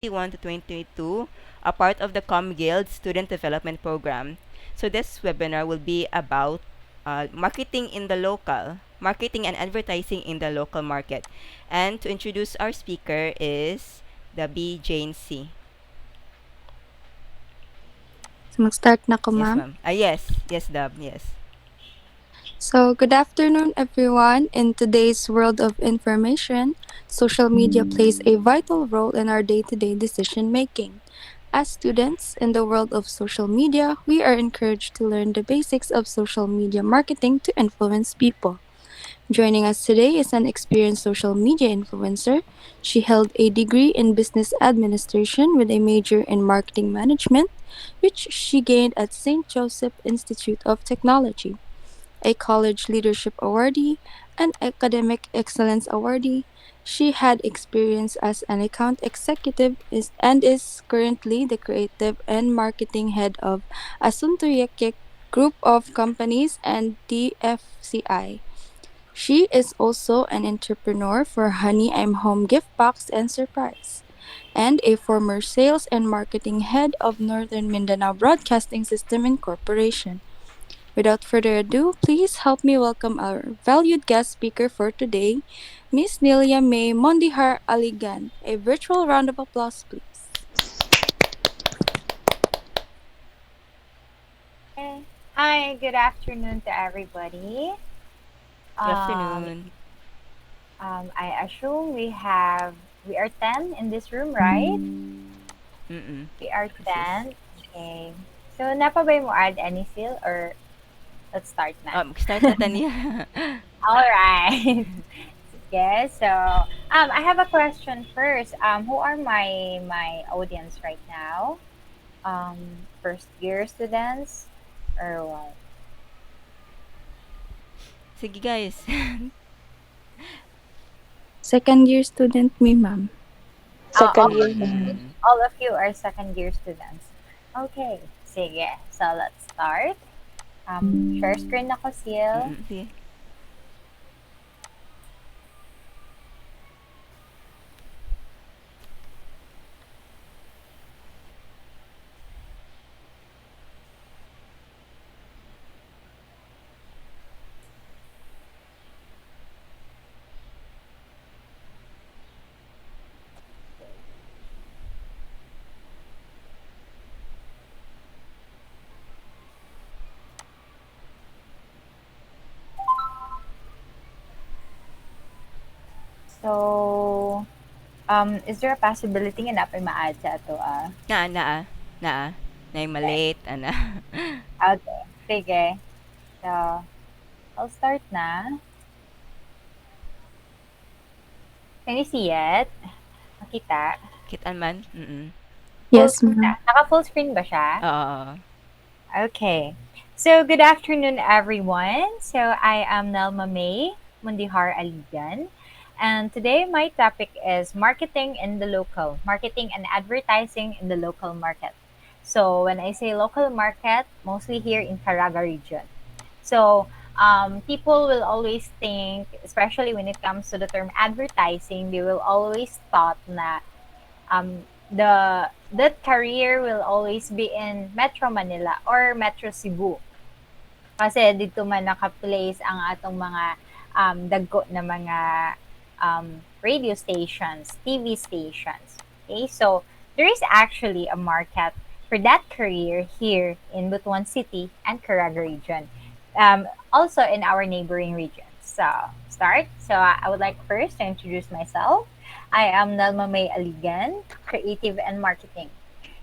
2021 to 2022, a part of the ComGuild Student Development Program. So this webinar will be about marketing and advertising in the local market. And to introduce our speaker is the B. Jane C. So mag-start na ko, Yes, ma'am. ma'am. Yes, Dub, yes. So, good afternoon, everyone. In today's world of information, social media plays a vital role in our day to day decision making. As students in the world of social media, we are encouraged to learn the basics of social media marketing to influence people. Joining us today is an experienced social media influencer. She held a degree in business administration with a major in marketing management, which she gained at St. Joseph Institute of Technology, a college leadership awardee, an academic excellence awardee. She had experience as an account executive and is currently the creative and marketing head of Asunto Yekek Group of Companies and DFCI. She is also an entrepreneur for Honey I'm Home gift box and surprise, and a former sales and marketing head of Northern Mindanao Broadcasting System Incorporation. Without further ado, please help me welcome our valued guest speaker for today, Miss Nelia May Mondihar Aligan. A virtual round of applause, please. Hi, Hi, good afternoon to everybody. Good Um, afternoon. I assume we are 10 in this room, right? Mm-mm. We are Yes, yes. 10. Okay. So, napabay mo add any seal or let's start na? Start na Tanya. All right. Yes. So, I have a question first. Who are my audience right now? First year students or what? Sige guys. Second year student me, ma'am. All Second year, of ma'am. Mm. all of you are second year students. Okay, sige. So let's start. Share screen ako, Sil. Sige. So, is there a possibility nga napay ma-add sa ato, ah? Naa. Nay Okay. malate, ana. Okay, sige. So, I'll start na. Can you see it? Makita? Kitaan man? Full, Yes, ma'am. naka-full screen ba siya? Oo. Okay. So, good afternoon, everyone. So, I am Nelma May Mundihar Aligan. And today, my topic is marketing and advertising in the local market. So, when I say local market, mostly here in Caraga region. So, people will always think, especially when it comes to the term advertising, they will always thought na that career will always be in Metro Manila or Metro Cebu. Kasi dito man naka-place ang atong mga dagko na mga radio stations, TV stations. Okay, so there is actually a market for that career here in Butuan City and Caraga region. Also in our neighboring regions. So, start. So, I would like first to introduce myself. I am Nelma May Aligan, Creative and Marketing.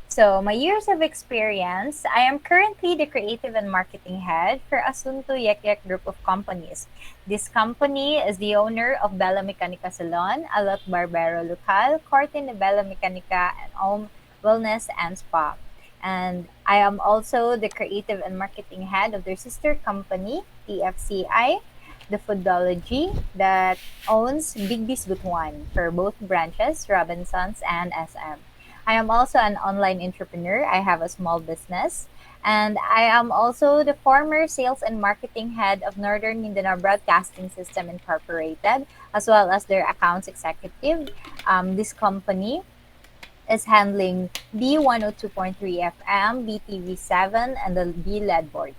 So, my years of experience, I am currently the creative and marketing head for Asunto Yek Group of Companies. This company is the owner of Bella Mecanica Salon, Alot Barbero Local, Corte de Bella Mecanica, and Home Wellness and Spa. And I am also the creative and marketing head of their sister company, TFCI, the Foodology, that owns Big Biscuit One for both branches, Robinsons and SM. I am also an online entrepreneur. I have a small business. And I am also the former sales and marketing head of Northern Mindanao Broadcasting System Incorporated, as well as their accounts executive. This company is handling B102.3 FM, BTV7, and the B LED board.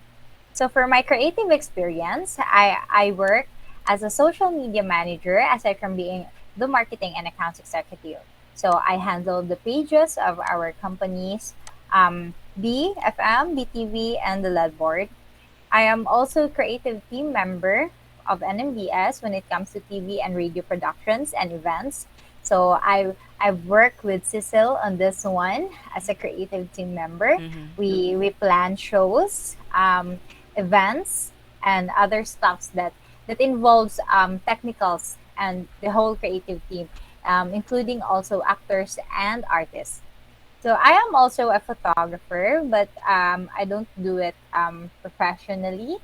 So for my creative experience, I work as a social media manager aside from being the marketing and accounts executive. So I handle the pages of our companies, BFM, BTV, and the LED board. I am also a creative team member of NMBS when it comes to TV and radio productions and events. So I've worked with Cecil on this one as a creative team member. Mm-hmm. We plan shows, events, and other stuffs that involves technicals and the whole creative team, including also actors and artists. So I am also a photographer, but I don't do it professionally.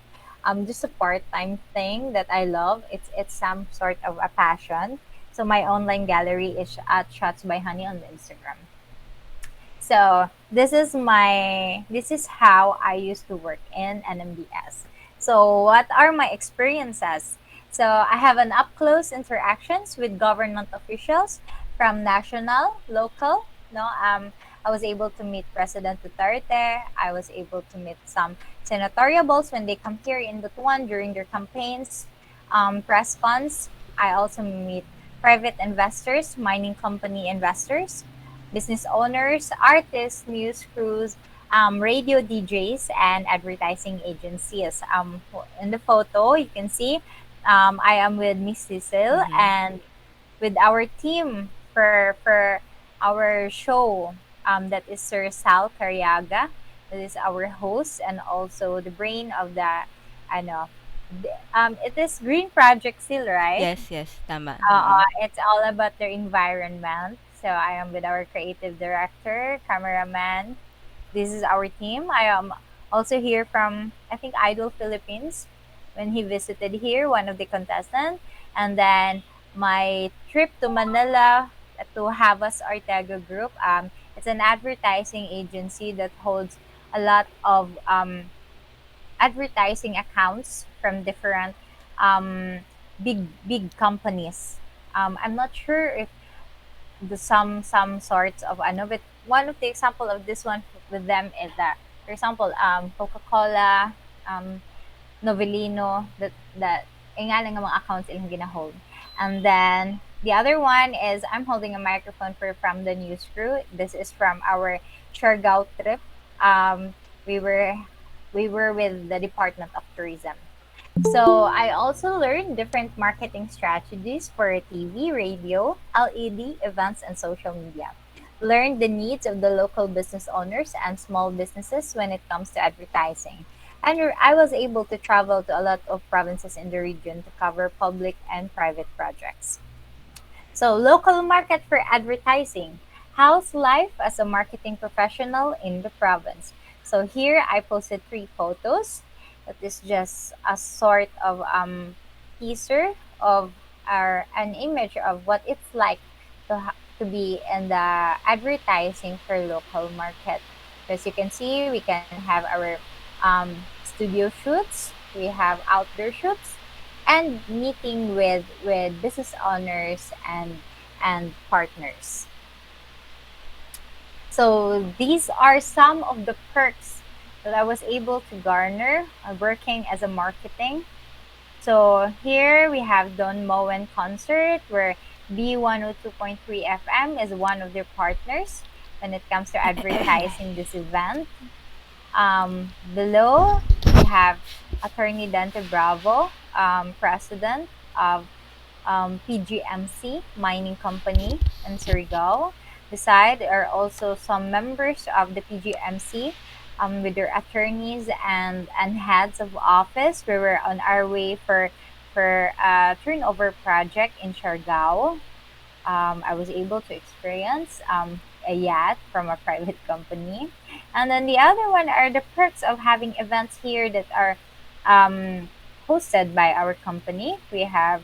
Just a part-time thing that I love. It's some sort of a passion. So my online gallery is at Shots by Honey on Instagram. So this is how I used to work in NMBS. So what are my experiences? So I have an up close interactions with government officials from national, local. No, I was able to meet President Duterte. I was able to meet some senatoriables when they come here in Butuan during their campaigns, press funds. I also meet private investors, mining company investors, business owners, artists, news crews, radio DJs, and advertising agencies. In the photo, you can see I am with Miss Cecil Mm-hmm. and with our team for our show. That is Sir Sal Cariaga. That is our host and also the brain of the, I know, it is Green Project still, right? Yes, yes, tama. Mm-hmm. It's all about the environment. So I am with our creative director, cameraman. This is our team. I am also here from, I think, Idol Philippines when he visited here, one of the contestants. And then my trip to Manila to Havas Ortega Group. It's an advertising agency that holds a lot of advertising accounts from different um, big companies. I'm not sure if the some sorts of ano, but one of the example of this one with them is that, for example, Coca-Cola, um, Novelino, that nga lang ang mga accounts ilang ginahold. And then the other one is I'm holding a microphone for from the news crew. This is from our Siargao trip. Um, we were we were with the Department of Tourism. So I also learned different marketing strategies for TV, radio, LED, events, and social media. Learned the needs of the local business owners and small businesses when it comes to advertising. And I was able to travel to a lot of provinces in the region to cover public and private projects. So, local market for advertising. How's life as a marketing professional in the province? So, here I posted three photos. That is just a sort of teaser of an image of what it's like to be in the advertising for local market. As you can see, we can have our studio shoots, we have outdoor shoots, and meeting with business owners and partners. So these are some of the perks that I was able to garner working as a marketing. So here we have Don Moen concert where B102.3 FM is one of their partners when it comes to advertising this event. Below, we have Attorney Dante Bravo, president of PGMC Mining Company in Surigao. Beside are also some members of the PGMC with their attorneys and heads of office. We were on our way for a turnover project in Siargao. I was able to experience a yacht from a private company. And then the other one are the perks of having events here that are hosted by our company. We have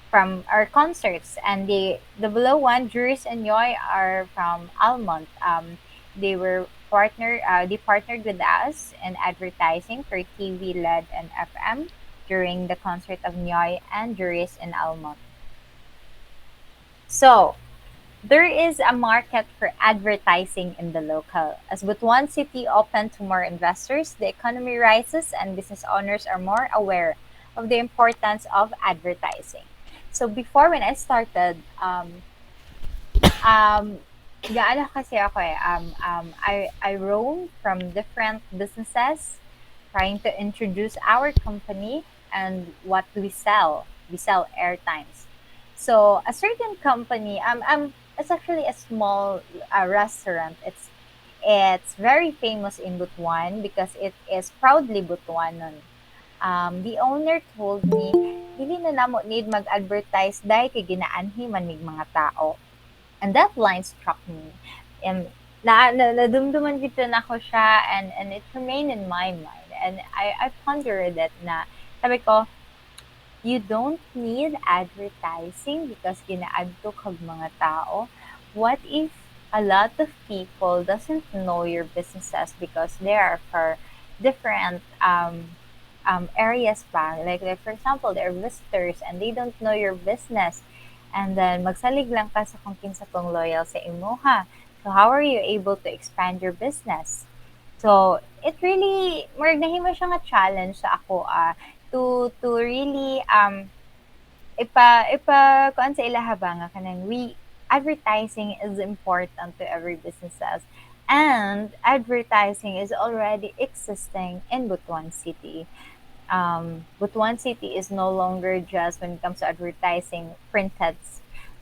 from our concerts, and the below one, Juris and Yoy, are from Almont. They partnered with us in advertising for TV, LED, and FM during the concert of Nyoy and Juris in Almont. So there is a market for advertising in the local. As Butuan City open to more investors, the economy rises and business owners are more aware of the importance of advertising. So before when I started, um, gaano kasi ako eh, I roam from different businesses trying to introduce our company and what we sell. We sell airtimes. So a certain company, it's actually a small restaurant. It's very famous in Butuan because it is proudly Butuanon. The owner told me, dili na namo need mag-advertise dahil kay ginaanhi man mig mga tao. And that line struck me. And nadumduman kita na ko siya and it remained in my mind. And I pondered that na, sabi ko, you don't need advertising because ginaadto kag mga tao. What if a lot of people doesn't know your businesses because they are for different areas pa. Like for example, they're visitors and they don't know your business. And then magsalig lang ka sa kung kinsa tong loyal sa imuha. So how are you able to expand your business? So it really more nahimo siya nga challenge sa ako to really kuan sa ilaha ba nga kanang we advertising is important to every businesses and advertising is already existing in Butuan City. Butuan City is no longer just when it comes to advertising printed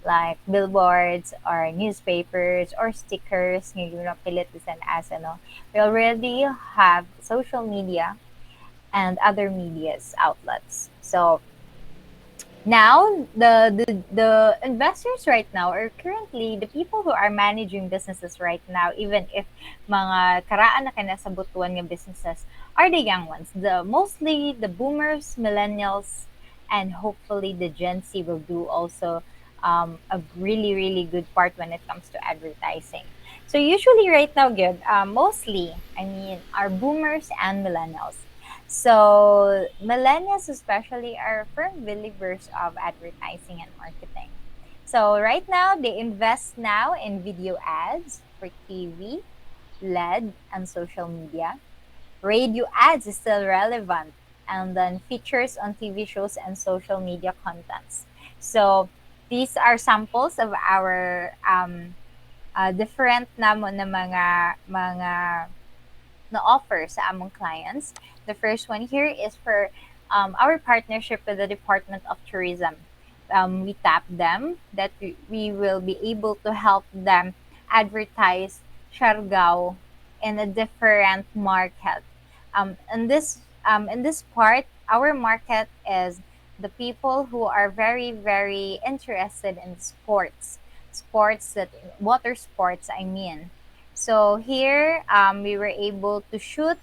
like billboards or newspapers or stickers nga ginapilit bisan as ano. We already have social media and other media's outlets. So now the investors right now are currently the people who are managing businesses right now, even if mga karaan na kaya sa butuan nga businesses, are the young ones, the mostly the boomers, millennials, and hopefully the Gen Z will do also a really good part when it comes to advertising. So usually right now, good, mostly I mean are boomers and millennials. So, millennials especially are firm believers of advertising and marketing. So, right now, they invest now in video ads for TV, LED, and social media. Radio ads is still relevant, and then features on TV shows and social media contents. So, these are samples of our different namo na mga na offer sa among clients. The first one here is for our partnership with the Department of Tourism. We tap them that we will be able to help them advertise Siargao in a different market. In this part, our market is the people who are very interested in sports that water sports. I mean, so here, we were able to shoot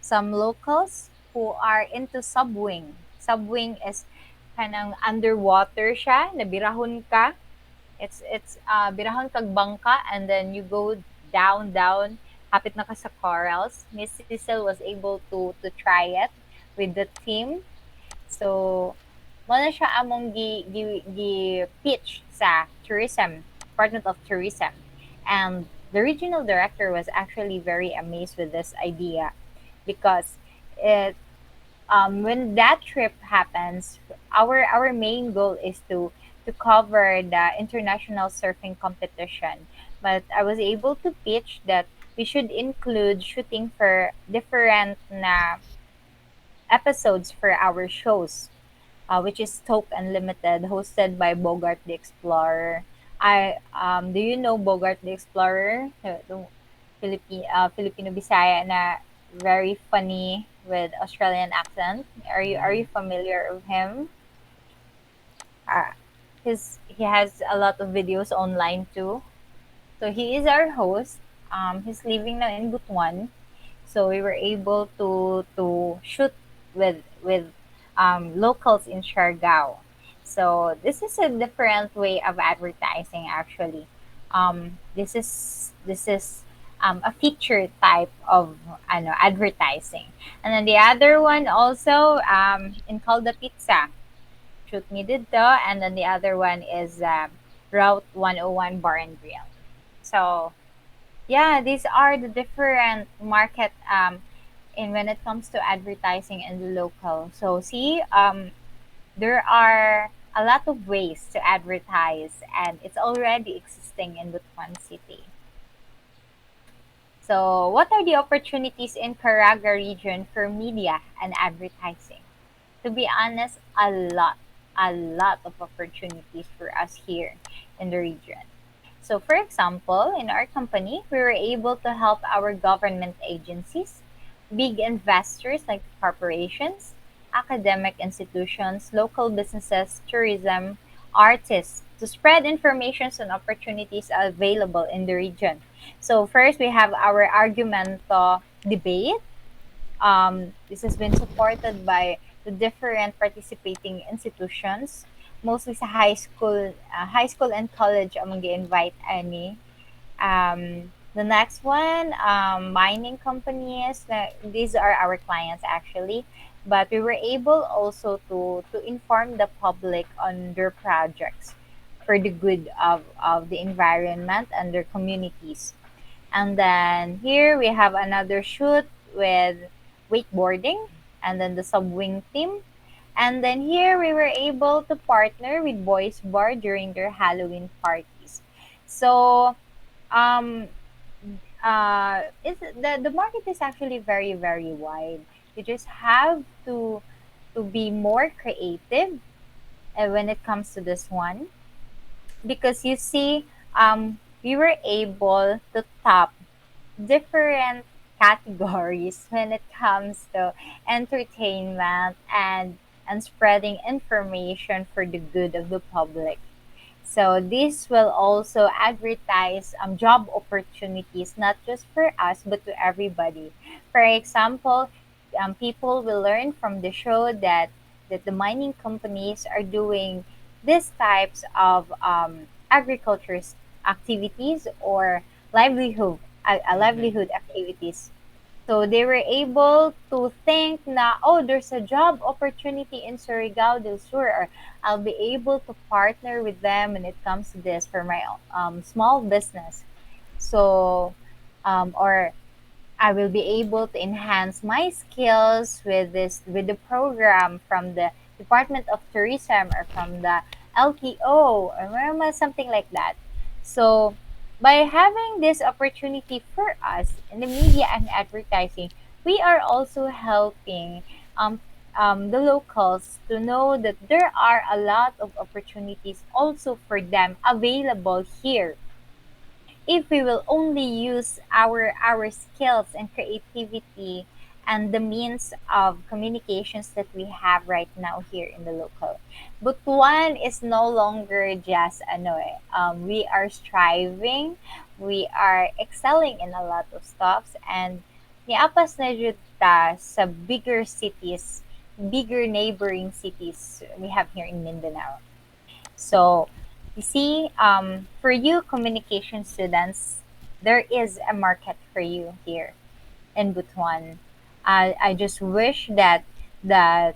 some locals who are into subwing. Subwing is kanang underwater siya, na birahon ka. It's birahon kag bangka and then you go down, hapit na ka sa corals. Miss Cecil was able to try it with the team. So, mo na siya among gi-pitch sa tourism, Department of Tourism. And the regional director was actually very amazed with this idea because it when that trip happens, our main goal is to cover the international surfing competition. But I was able to pitch that we should include shooting for different na episodes for our shows, which is Talk Unlimited, hosted by Bogart the Explorer. I Do you know Bogart the Explorer? The Filipino Bisaya na very funny with Australian accent. Are you familiar with him? Uh, he has a lot of videos online too. So he is our host. He's living now in Butuan. So we were able to shoot with locals in Siargao. So this is a different way of advertising actually. This is a feature type of advertising. And then the other one also in Call the Pizza. Shoot Me Dito, and then the other one is Route 101 Bar and Grill. So yeah, these are the different market in when it comes to advertising in the local. So see, there are a lot of ways to advertise, and it's already existing in Butuan City. So, what are the opportunities in Caraga region for media and advertising? To be honest, a lot of opportunities for us here in the region. So, for example, in our company, we were able to help our government agencies, big investors like corporations, academic institutions, local businesses, tourism, artists to spread information on opportunities available in the region. So, first, we have our argumento debate. This has been supported by the different participating institutions, mostly sa high school and college among invite any. The next one, mining companies. These are our clients actually, but we were able also to inform the public on their projects for the good of the environment and their communities. And then here we have another shoot with wakeboarding and then the subwing team. And then here we were able to partner with Boys Bar during their Halloween parties. So um it's the market is actually very very wide. You just have to be more creative when it comes to this one, because you see, we were able to top different categories when it comes to entertainment and spreading information for the good of the public. So this will also advertise job opportunities, not just for us but to everybody. For example, people will learn from the show that the mining companies are doing these types of agriculture activities or livelihood Mm-hmm. livelihood activities. So they were able to think na, oh, there's a job opportunity in Surigao del Sur, or I'll be able to partner with them when it comes to this for my small business. So, or I will be able to enhance my skills with this with the program from the Department of Tourism or from the LTO or something like that. So by having this opportunity for us in the media and advertising, we are also helping um, the locals to know that there are a lot of opportunities also for them available here if we will only use our skills and creativity and the means of communications that we have right now here in the local. But one is no longer just ano we are striving, we are excelling in a lot of stuffs, and niapas na jud ta sa bigger cities, bigger neighboring cities we have here in Mindanao. So, you see, for you communication students, there is a market for you here in Butuan. I just wish that the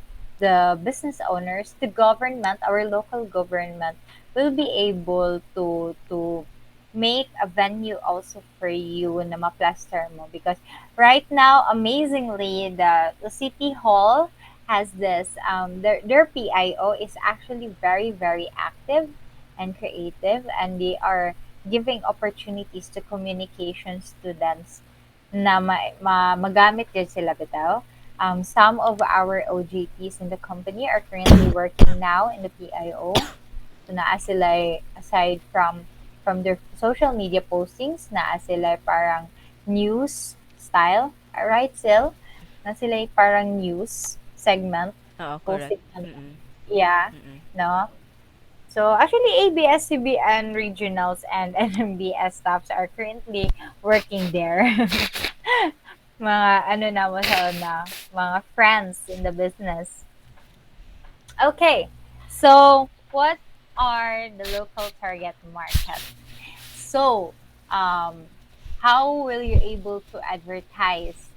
business owners, the government, our local government, will be able to make a venue also for you na ma-plaster mo, because right now amazingly the city hall has this their PIO is actually very very active and creative, and they are giving opportunities to communication students na magamit din sila bitaw. Some of our OJTs in the company are currently working now in the PIO. So naa sila aside from their social media postings, naa sila parang news style, right, Sil? Na sila parang news segment Oo, correct. posting ano. Mm-mm. Yeah, Mm-mm. no? So actually, ABS-CBN regionals and NMBS staffs are currently working there. Mga ano na mo na, mga friends in the business. Okay, so what are the local target market? So, um, how will you able to advertise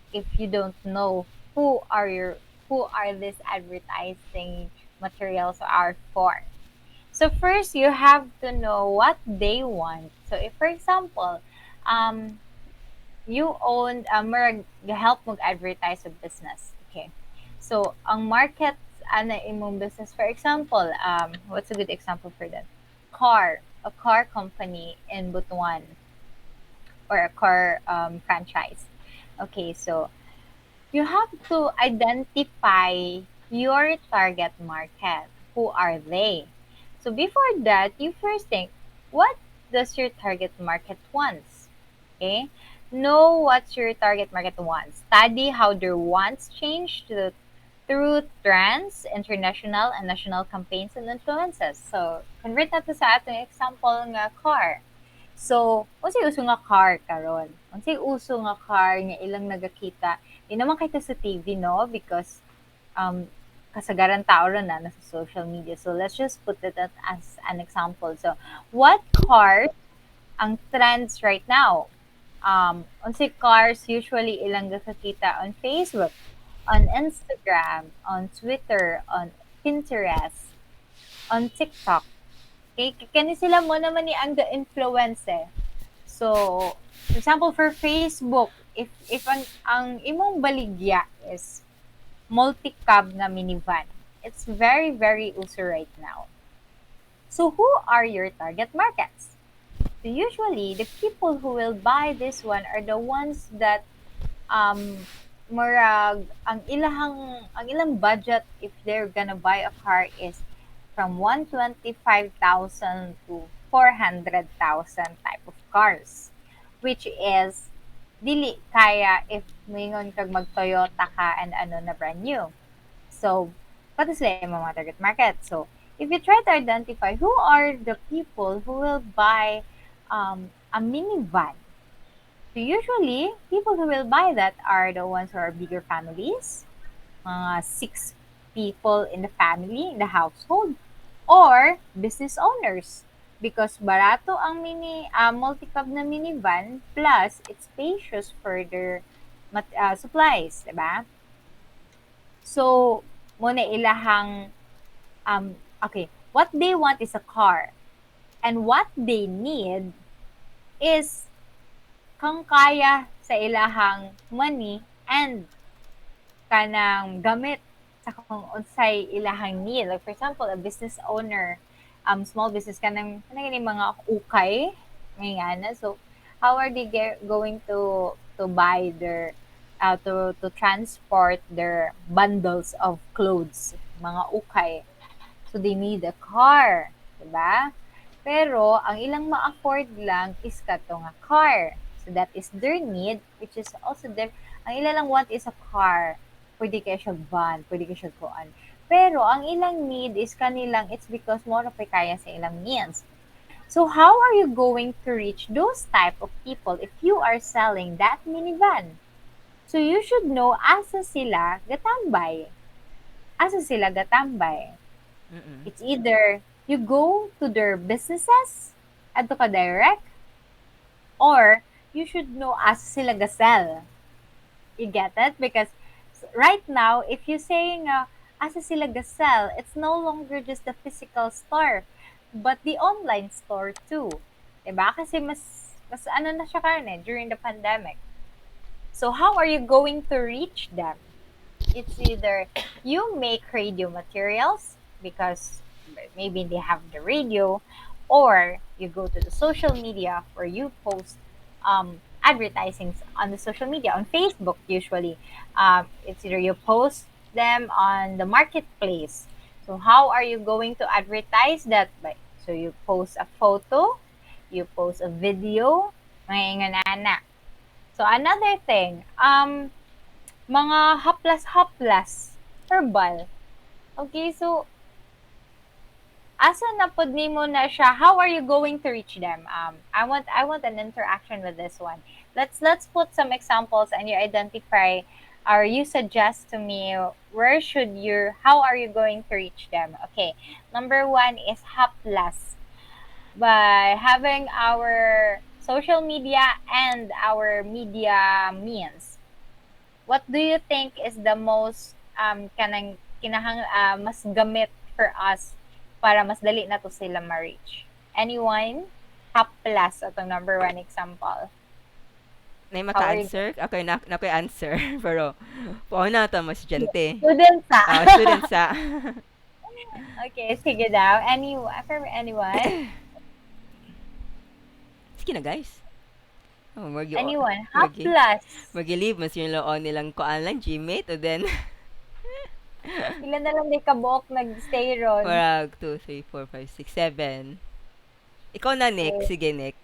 if you don't know who are your who are these advertising materials are for? So first, you have to know what they want. So if, for example, you own help mag-advertise sa business. Okay. So, ang market ana imong business, for example, what's a good example for that? A car company in Butuan or a car franchise. Okay, so you have to identify your target market. Who are they? So before that, you first think, what does your target market wants? Okay? Know what your target market wants. Study how their wants change through trends, international and national campaigns and influences. So, convert nato sa atong example nga car. So, unsay uso nga car karon? Unsay uso nga car nga ilang nagakita? Di naman kita sa TV, no? Because um, kasagaran tao ron na nasa social media. So, let's just put it as an example. So, what cars ang trends right now? Unsay cars usually ilang nakakita on Facebook, on Instagram, on Twitter, on Pinterest, on TikTok. Okay, kani sila mo naman ni ang influence eh. So, for example, for Facebook, if ang imong baligya is multi-cab na minivan, it's very, very uso right now. So, who are your target markets? So, usually, the people who will buy this one are the ones that murag ang ilang budget if they're gonna buy a car is from 125,000 to 400,000 type of cars, which is dili kaya if mingon kag mag Toyota ka and ano na brand new. So, pati sila yung mga target market. So, if you try to identify who are the people who will buy a minivan. So usually, people who will buy that are the ones who are bigger families, mga 6 people in the family, in the household, or business owners. Because barato ang multi-cab na minivan, plus it's spacious for their supplies, diba? So, muna ilahang, okay, what they want is a car. And what they need is kang kaya sa ilahang money and kanang gamit sa kung unsay ilahang need. Like for example, a business owner, small business kanang mga ukay, may ngana. So, how are they going to buy their to transport their bundles of clothes, mga ukay? So, they need a car, diba? Pero, ang ilang ma-afford lang is kato nga car. So, that is their need, which is also their, ang ilang lang want is a car. Pwede kaya siya van, pwede kaya siya kuan. Pero, ang ilang need is kanilang, it's because more of kaya sa ilang means. So, how are you going to reach those type of people if you are selling that minivan? So, you should know asa sila gatambay. Asa sila gatambay. Mm-mm. It's either you go to their businesses, adto ka direct, or you should know as sila gasell. You get it? Because right now, if you saying asa sila gasell, it's no longer just the physical store, but the online store too. Diba? Kasi mas ano na siya karon during the pandemic. So how are you going to reach them? It's either you make radio materials because maybe they have the radio, or you go to the social media where you post advertisings on the social media on Facebook. Usually, it's either you post them on the marketplace. So how are you going to advertise that? So you post a photo, you post a video, mga inganana. So another thing, mga haplas-haplas, herbal. Okay, so asa na pod nimo na siya? How are you going to reach them? I want an interaction with this one. Let's put some examples and you identify or you suggest to me where should you how are you going to reach them? Okay. Number 1 is haplas. By having our social media and our media means, what do you think is the most kanang mas gamit for us para mas dali na to sila ma-reach. Anyone? Haplas atong number one example. Nay How are you? maka-answer? Okay, na ko'y answer. Pero, pauna ta mo estudyante. Students sa. Student sa. Okay, sige daw. For anyone? Sige na, guys. Oh, Anyone? magi, Haplas. magi-leave mas yung loon nilang kuan lang, Gmate, o then, Pila na lang di kabuok nag-stay ron. parag 2, 3, 4, 5, 6, 7. Ikaw na, Nick. Okay. Sige, Nick.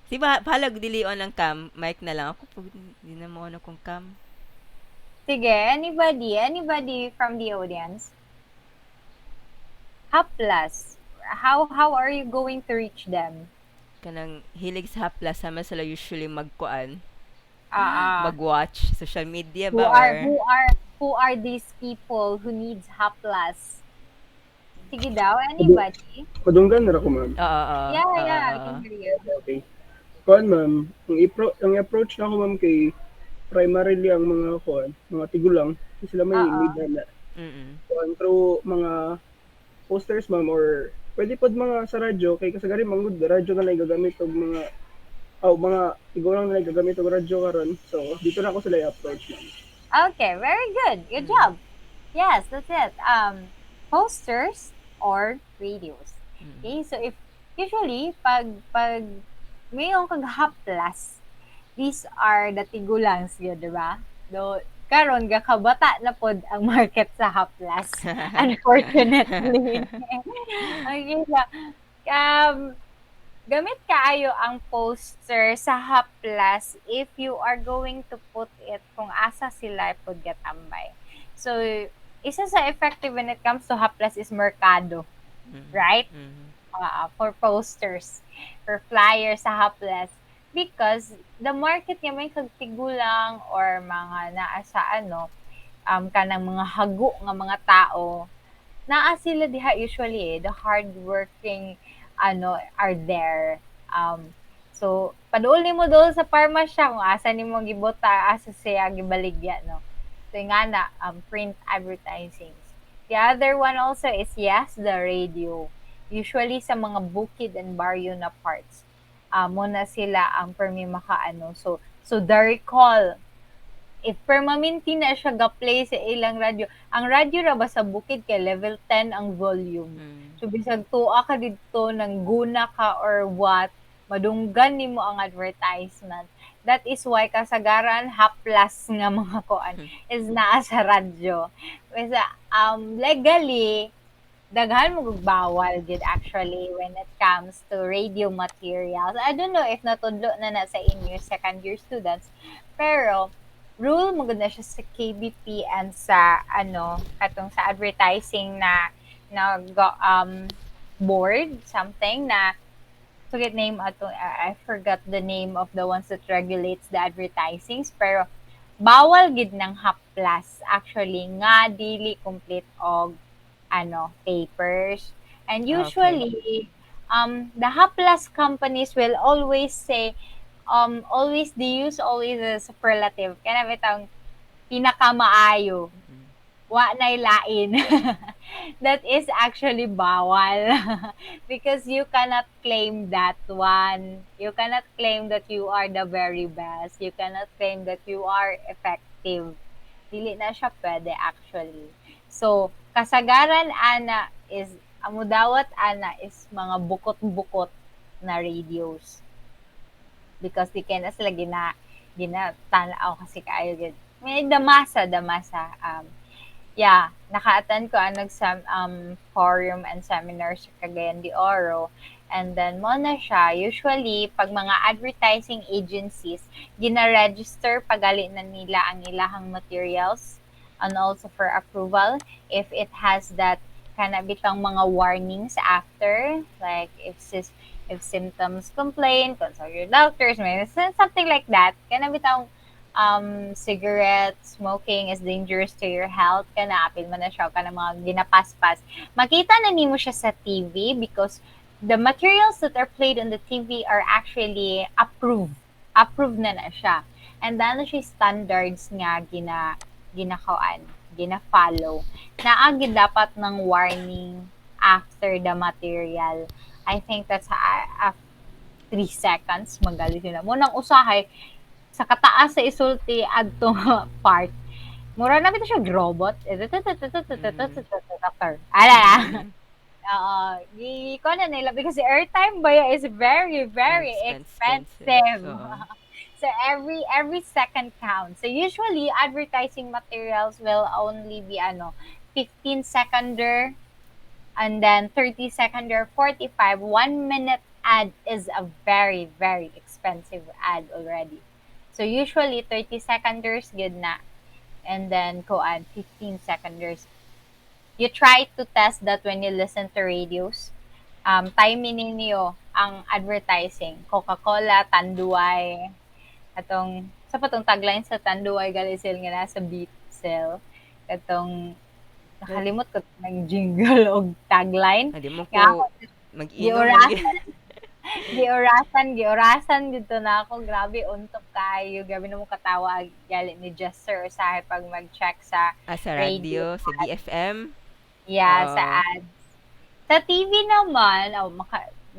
Si pahalag dilion ng cam, mic na lang ako. Pag di na mo ano kung cam. Sige, anybody from the audience? Haplas. How are you going to reach them? Kanang hilig sa haplas, sama sila usually magkuan. Ah, Mag-watch social media who ba are or who are who are these people who needs haplas? Sige daw, anybody? Madunggan na ako, ma'am. Yeah, I can hear you. Okay. Kuan, ma'am, ang approach na ako, ma'am, kay primarily ang mga kuan, mga tigulang, kasi sila may dala. Kuan, through mga posters, ma'am, or pwede pod mga sa radyo, kay kasagari mangud radyo na lang gagamit og mga tigulang na lang gagamit og radyo karon. So, dito na ako sila i-approach, ma'am. Okay, very good. Good job. Yes, that's it. Posters or radios. Okay, so if usually pag mayong kag haplas, these are the tigulangs yun, di ba? Do karon gakabata na pod ang market sa haplas. Unfortunately. Okay, so, gamit kaayo ang poster sa haplas if you are going to put it kung asa sila pod gatambay. So, isa sa effective when it comes to haplas is merkado, right? For posters, for flyers sa haplas. Because the market niya may kagtigulang or mga naa sa kanang mga hago nga mga tao, naa sila diha usually the hardworking are there. So paduol nimo doon sa parmasya kung asa nimo gibota, asa siya gibaligya, no. So nga na print advertising. The other one also is yes, the radio. Usually sa mga bukid and barrio na parts. Mo na sila ang permi makaano. So the recall, if permanente na siya ga-play sa ilang radyo, ang radyo ra ba sa bukid kay level 10 ang volume. So bisag tuwa ka dito nang guna ka or what, madunggan nimo ang advertisement. That is why kasagaran haplas nga mga kuan is naa sa radyo. Kasi legally daghan mo bawal gid actually when it comes to radio materials. I don't know if natudlo na sa inyo second year students, pero rule mo na siya sa KBP and sa katong sa advertising na board, something na forget name ato, I forgot the name of the ones that regulates the advertisings, pero bawal gid ng haplas actually nga dili complete og papers. And usually the haplas companies will always say always they use always a superlative kana bitang pinakamaayo, wa nay lain. That is actually bawal. Because you cannot claim that one. You cannot claim that you are the very best. You cannot claim that you are effective. Dili na siya pwede actually. So kasagaran ana is amudawat ana is mga bukot-bukot na radios. Because di kaya na sila ginatanaw kasi kaayo gid. May damasa. Naka-attend ko ang forum and seminars sa Cagayan de Oro. And then mo na siya, usually pag mga advertising agencies, gina-register pagali na nila ang ilahang materials and also for approval if it has that kana bitang mga warnings after, like if symptoms complain, consult your doctors, maybe something like that. Kana bitang cigarette smoking is dangerous to your health, kana apil man na siya kana mga ginapaspas. Makita na nimo siya sa TV because the materials that are played on the TV are actually approved. Approved na siya. And then siya standards nga gina-follow. Naagi dapat ng warning after the material. I think that's 3 seconds magalit yun na. Munang usahay, sa kataas sa isulti adto part. Mura na bitaw siya robot. Mhm. Ala. Mhm. Oo, ko na nila because airtime baya is very, very Expensive. expensive. Oo. So every second counts. So usually advertising materials will only be 15 seconder and then 30 seconder, 45, 1 minute ad is a very, very expensive ad already. So usually 30 seconders good na. And then koan 15 seconders. You try to test that when you listen to radios. Timing ninyo ang advertising. Coca-Cola, Tanduay, atong sa patong tagline sa Tanduay Galisil nga nasa Beatzel. Katong But, nakalimot ko ng jingle o tagline. hindi mo Nga ako, ko mag-inom man gyud. giurasan, giurasan dito na ako. Grabe, untok kayo. Grabe na mo katawa gali ni Jester usahay pag mag-check sa Sa radio. radyo, sa BFM. Yeah, sa Oo. ads. Sa TV naman,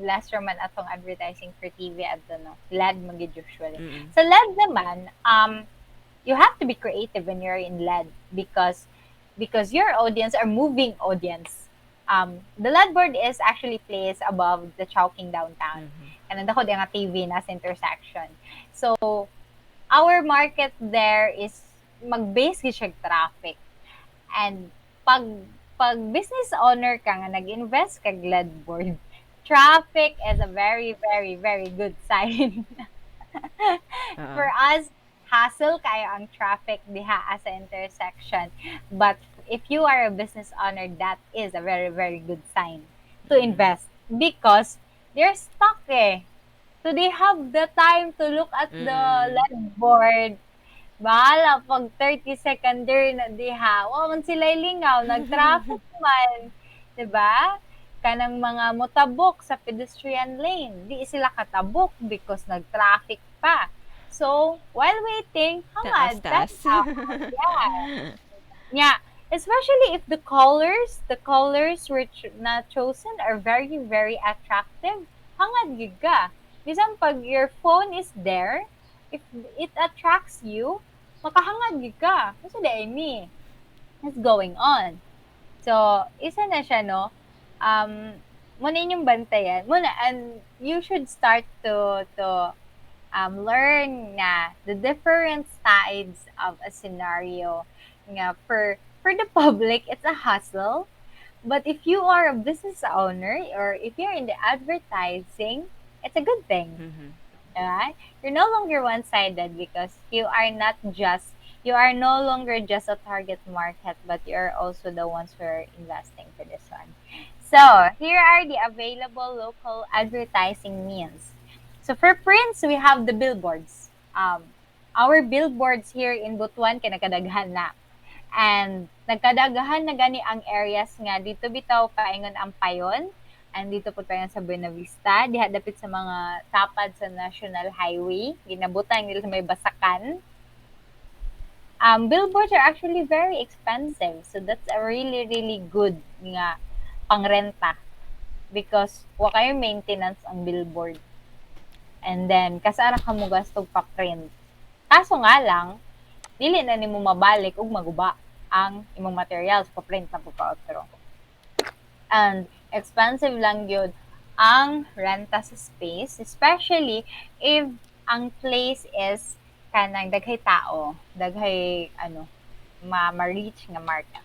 last man atong advertising for TV adto no. LED magid usually. Mm. Sa LED naman, you have to be creative when you're in LED because your audience are moving audience. The LED board is actually placed above the Chowking downtown. Mhm. And dako di nga TV nasa intersection. So, our market there is mag-base gid siya traffic. And pag pag business owner ka nga nag-invest kag LED board, traffic is a very, very, very good sign. Oo. For us, hassle kayo ang traffic diha as a intersection. But if you are a business owner, that is a very, very good sign to Mm. invest because they're stuck eh. So they have the time to look at the Mm. LED board. Bahala pag 30 seconder na diha. Wa man sila lingaw, nag-traffic man. 'Di ba? Kanang mga motabok sa pedestrian lane, di sila katabok because nag-traffic pa. So, while waiting, hangad, Taas-taas. tanaw. Yeah. Yeah. Especially if the colors were na chosen are very, very attractive. Hangad gyud ka. Bisan pag your phone is there, if it attracts you, makahangad gyud ka. Kasi I mean, what's going on? So, isa na siya, no? Muna inyong bantayan. Muna, and you should start to learn na the different sides of a scenario. Nga, for the public, it's a hustle. But if you are a business owner or if you're in the advertising, it's a good thing. Mhm. Right? You're no longer one-sided because you are no longer just a target market, but you're also the ones who are investing for this one. So here are the available local advertising means. So for prints, we have the billboards. Our billboards here in Butuan kay nagkadaghan na. And nagkadaghan na gani ang areas nga dito bitaw paingon ang payon and dito po tayo sa Buena Vista, diha dapit sa mga tapad sa National Highway, ginabutan nila sa may basakan. Billboards are actually very expensive. So that's a really, really good nga pangrenta because wa kayo maintenance ang billboard. And then, kasara ka mo gastog pa-print. Kaso nga lang, dili na nimo mabalik ug maguba ang imong materials pa-print na pagka and expensive lang yun ang renta sa space, especially if ang place is kanang daghay tao, daghay ma-reach nga market.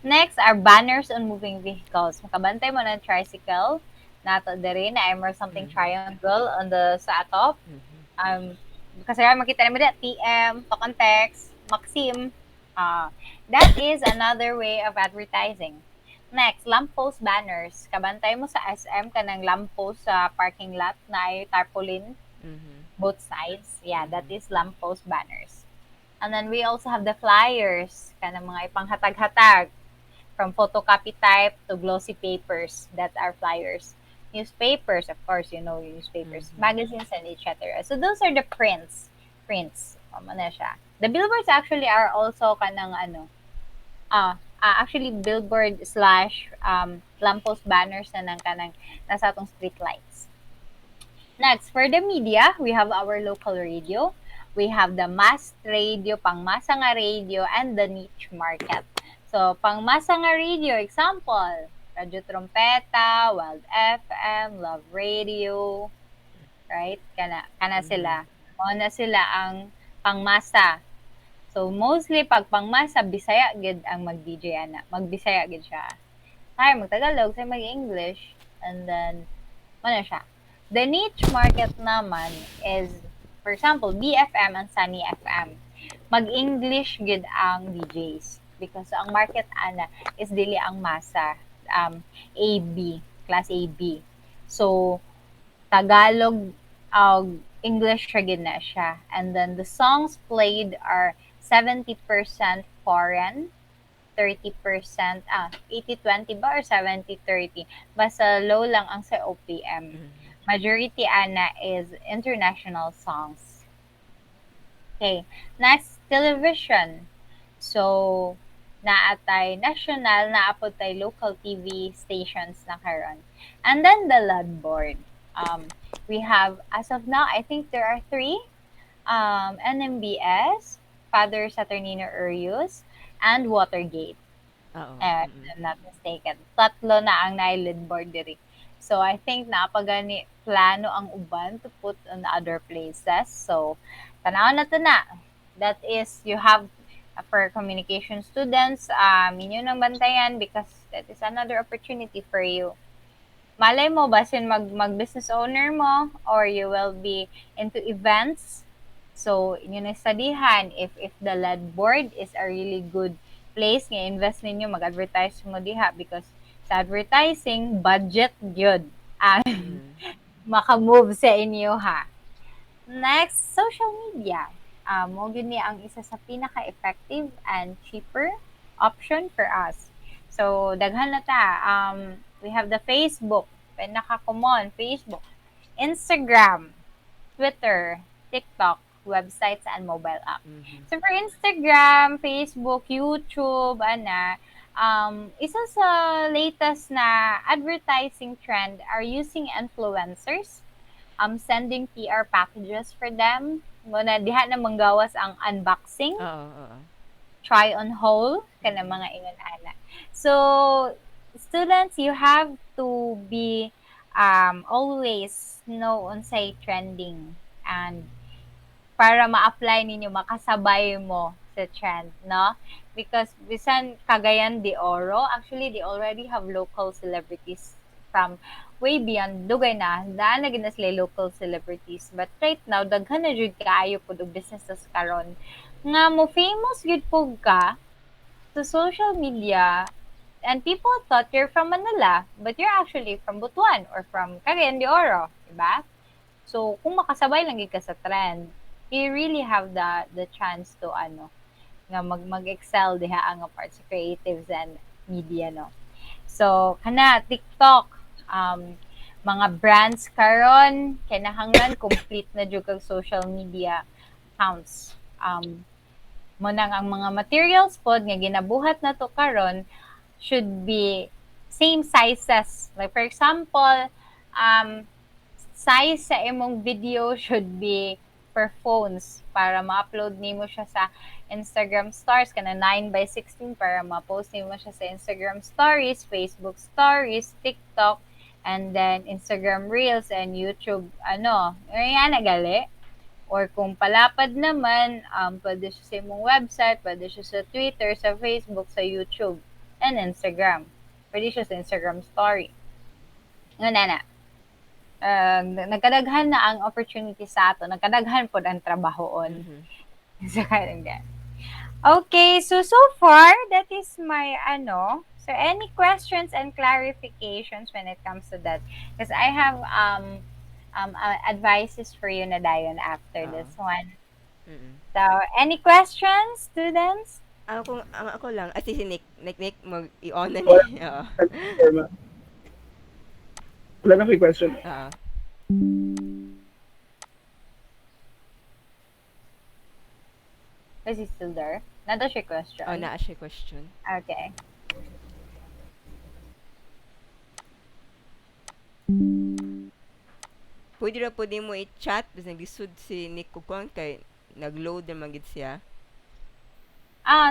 Next are banners on moving vehicles. Makabantay mo ng tricycle, nato diri na or something Mhm. triangle on the sa atop. Mhm. Kasi makita namin that TM, Talk and Text, Maxim. That is another way of advertising. Next, lamppost banners. Kabantay mo sa SM kanang lamppost sa parking lot na ay tarpaulin Mhm. both sides. Yeah, that Mhm. is lamppost banners. And then we also have the flyers, kanang mga ipanghatag-hatag from photocopy type to glossy papers that are flyers. Newspapers, of course, newspapers, Mhm. magazines, and etc. So those are the prints. Prints. Ano siya. The billboards actually are also kanang actually billboard slash lamppost banners na ng kanang nasa atong street lights. Next, for the media, we have our local radio. We have the mass radio, pangmasa nga radio, and the niche market. So, pangmasa nga radio, example, Radyo Trompeta, Wild FM, Love Radio, right? Kana sila. O na sila ang pangmasa. So, mostly, pag pangmasa, Bisaya gid ang mag-DJ ana. Mag-Bisaya gid siya. Tayo mag-Tagalog, tayo mag-English, and then, ano siya. The niche market naman is, for example, BFM and Sunny FM. Mag-English gid ang DJs because ang market ana is dili ang masa, AB, class AB. So, Tagalog, English siya gid na siya. And then the songs played are 70% foreign, 30%, 80-20 ba or 70-30? Basta low lang ang sa OPM. Majority ana is international songs. Okay, next, television. So, naatay national, naapod tay local TV stations na karon. And then the LUD board. We have, as of now, I think there are 3. NMBS, Father Saturnino Urius, and Watergate. Oo. If I'm not mistaken. Tatlo na ang nailid board diri. So, I think napagani plano ang uban to put on other places. So, tanaw na to na. That is, you have, for communication students, inyo nang bantayan because that is another opportunity for you. Malay mo, basin mag-business owner mo or you will be into events. So, inyo na studyhan if the LED board is a really good place nga invest ninyo mag-advertise mo diha because sa advertising budget gyud ang maka-move sa inyo ha. Next, social media. Mo gyud ni ang isa sa pinaka-effective and cheaper option for us. So, daghan na ta. We have the Facebook, pinaka-common, Facebook, Instagram, Twitter, TikTok, websites, and mobile app. So for Instagram, Facebook, YouTube, isa sa latest na advertising trend are using influencers, sending PR packages for them. Muna diha na manggawas ang unboxing, try on haul, kana mga ingon ana. So students, you have to be always know unsay trending and para ma-apply ninyo, makasabay mo sa trend, no? Because bisan Cagayan de Oro, actually they already have local celebrities from way beyond dugay na daan na gina sila local celebrities, but right now daghan na jud kaayo pud og businesses karon nga mo famous gud pug ka sa social media and people thought you're from Manila, but you're actually from Butuan or from Cagayan de Oro, diba? So, kung makasabay lang gid ka sa trend, you really have the chance to nga mag-excel diha ang parts of creatives and media, no. So, kana TikTok, mga brands karon kinahanglan complete na jud kag social media accounts. Mo nang ang mga materials pod nga ginabuhat na to karon should be same sizes. Like for example, size sa imong video should be for phones para ma-upload nimo siya sa Instagram stories kana 9:16 para ma-post nimo siya sa Instagram stories, Facebook stories, TikTok, and then Instagram Reels and YouTube ayan na gali. Or kung palapad naman, pwede siya sa imong website, pwede siya sa Twitter, sa Facebook, sa YouTube, and Instagram. Pwede siya sa Instagram story. Nga na. Nagkadaghan na ang opportunity sa ato. Nagkadaghan po ang trabahoon. Okay, so far, that is my So, any questions and clarifications when it comes to that? Because I have advices for you na dayon after this one. So, any questions, students? Ako lang, si Nick mag i-on na niya. Wala na question. Is he still there? Nado siya question. Naa siya question. Okay. Pwede ra pud nimo i-chat basta naglisod si Nick ug kuan kay nag-load naman gid siya.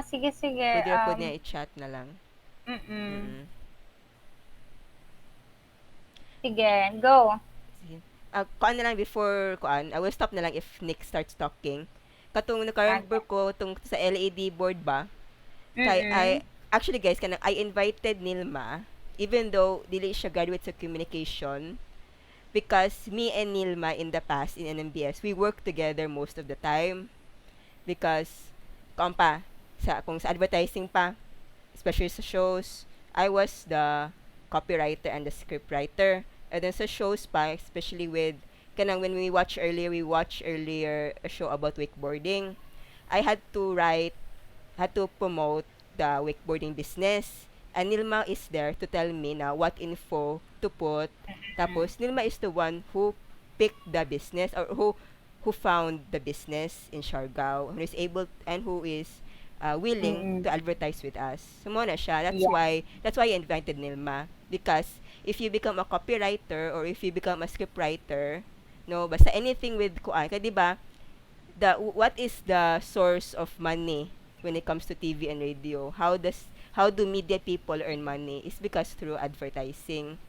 Sige, sige. Pwede ra pud niya i-chat na lang. Mm. Mm. Sige, go. Sige. Kuan na lang before kuan. I will stop na lang if Nick starts talking. Katong naka-remember Okay. ko tung sa LED board ba? Kay I Mm. actually guys kanang I invited Nilma even though dili siya graduate sa communication because me and Nilma in the past in NMBS we work together most of the time because kuan pa kung sa advertising pa especially sa shows I was the copywriter and the script writer and then sa shows pa especially with kanang when we watch earlier a show about wakeboarding I had to promote the wakeboarding business. And Nilma is there to tell me now what info to put. Tapos Nilma is the one who picked the business or who found the business in Siargao who is able and who is willing Mm. to advertise with us. So mo na siya. Yeah, That's why I invited Nilma because if you become a copywriter or if you become a scriptwriter, no, basta anything with kuan, kaya 'di ba? What is the source of money when it comes to TV and radio? How do media people earn money? It's because through advertising.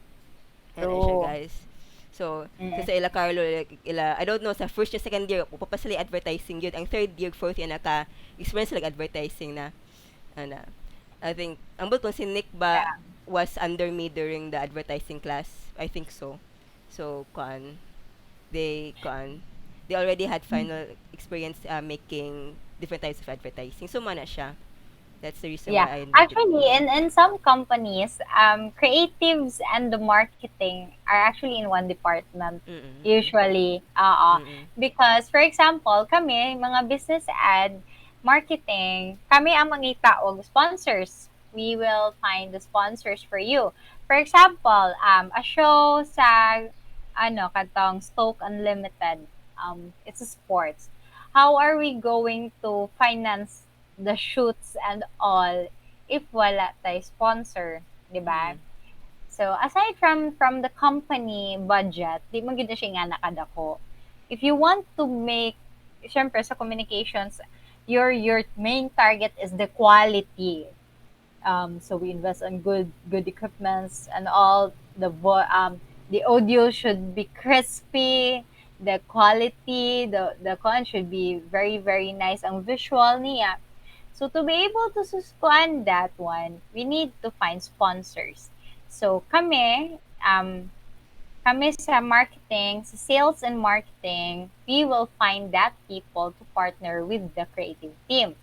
Ano siya true. guys. So, Mm. sa ila Carlo like, ila I don't know sa first year second year papasali advertising yun. Ang third year fourth year naka experience like advertising na ana. I think ambot kung si Nick ba Yeah, was under me during the advertising class. I think so. So, kuan they already had final experience making different types of advertising. So mana siya. That's the reason yeah. why I invited Actually, Nilma. in some companies, creatives and the marketing are actually in one department. Mm-mm. Usually, Mm-mm. because for example, kami mga business ad, marketing, kami ang mangita og sponsors. We will find the sponsors for you. For example, a show sa katong Stoke Unlimited. It's a sports. How are we going to finance the shoots and all if wala tay sponsor, 'di ba? Mm-mm. So aside from the company budget, di man gyud na siya nga nakadako. If you want to make syempre sa communications, your main target is the quality. So we invest on good equipments and all the audio should be crispy, the quality, the content should be very very nice ang visual niya. So to be able to suskuan that one, we need to find sponsors. So kami sa marketing, sa sales and marketing, we will find that people to partner with the creative team.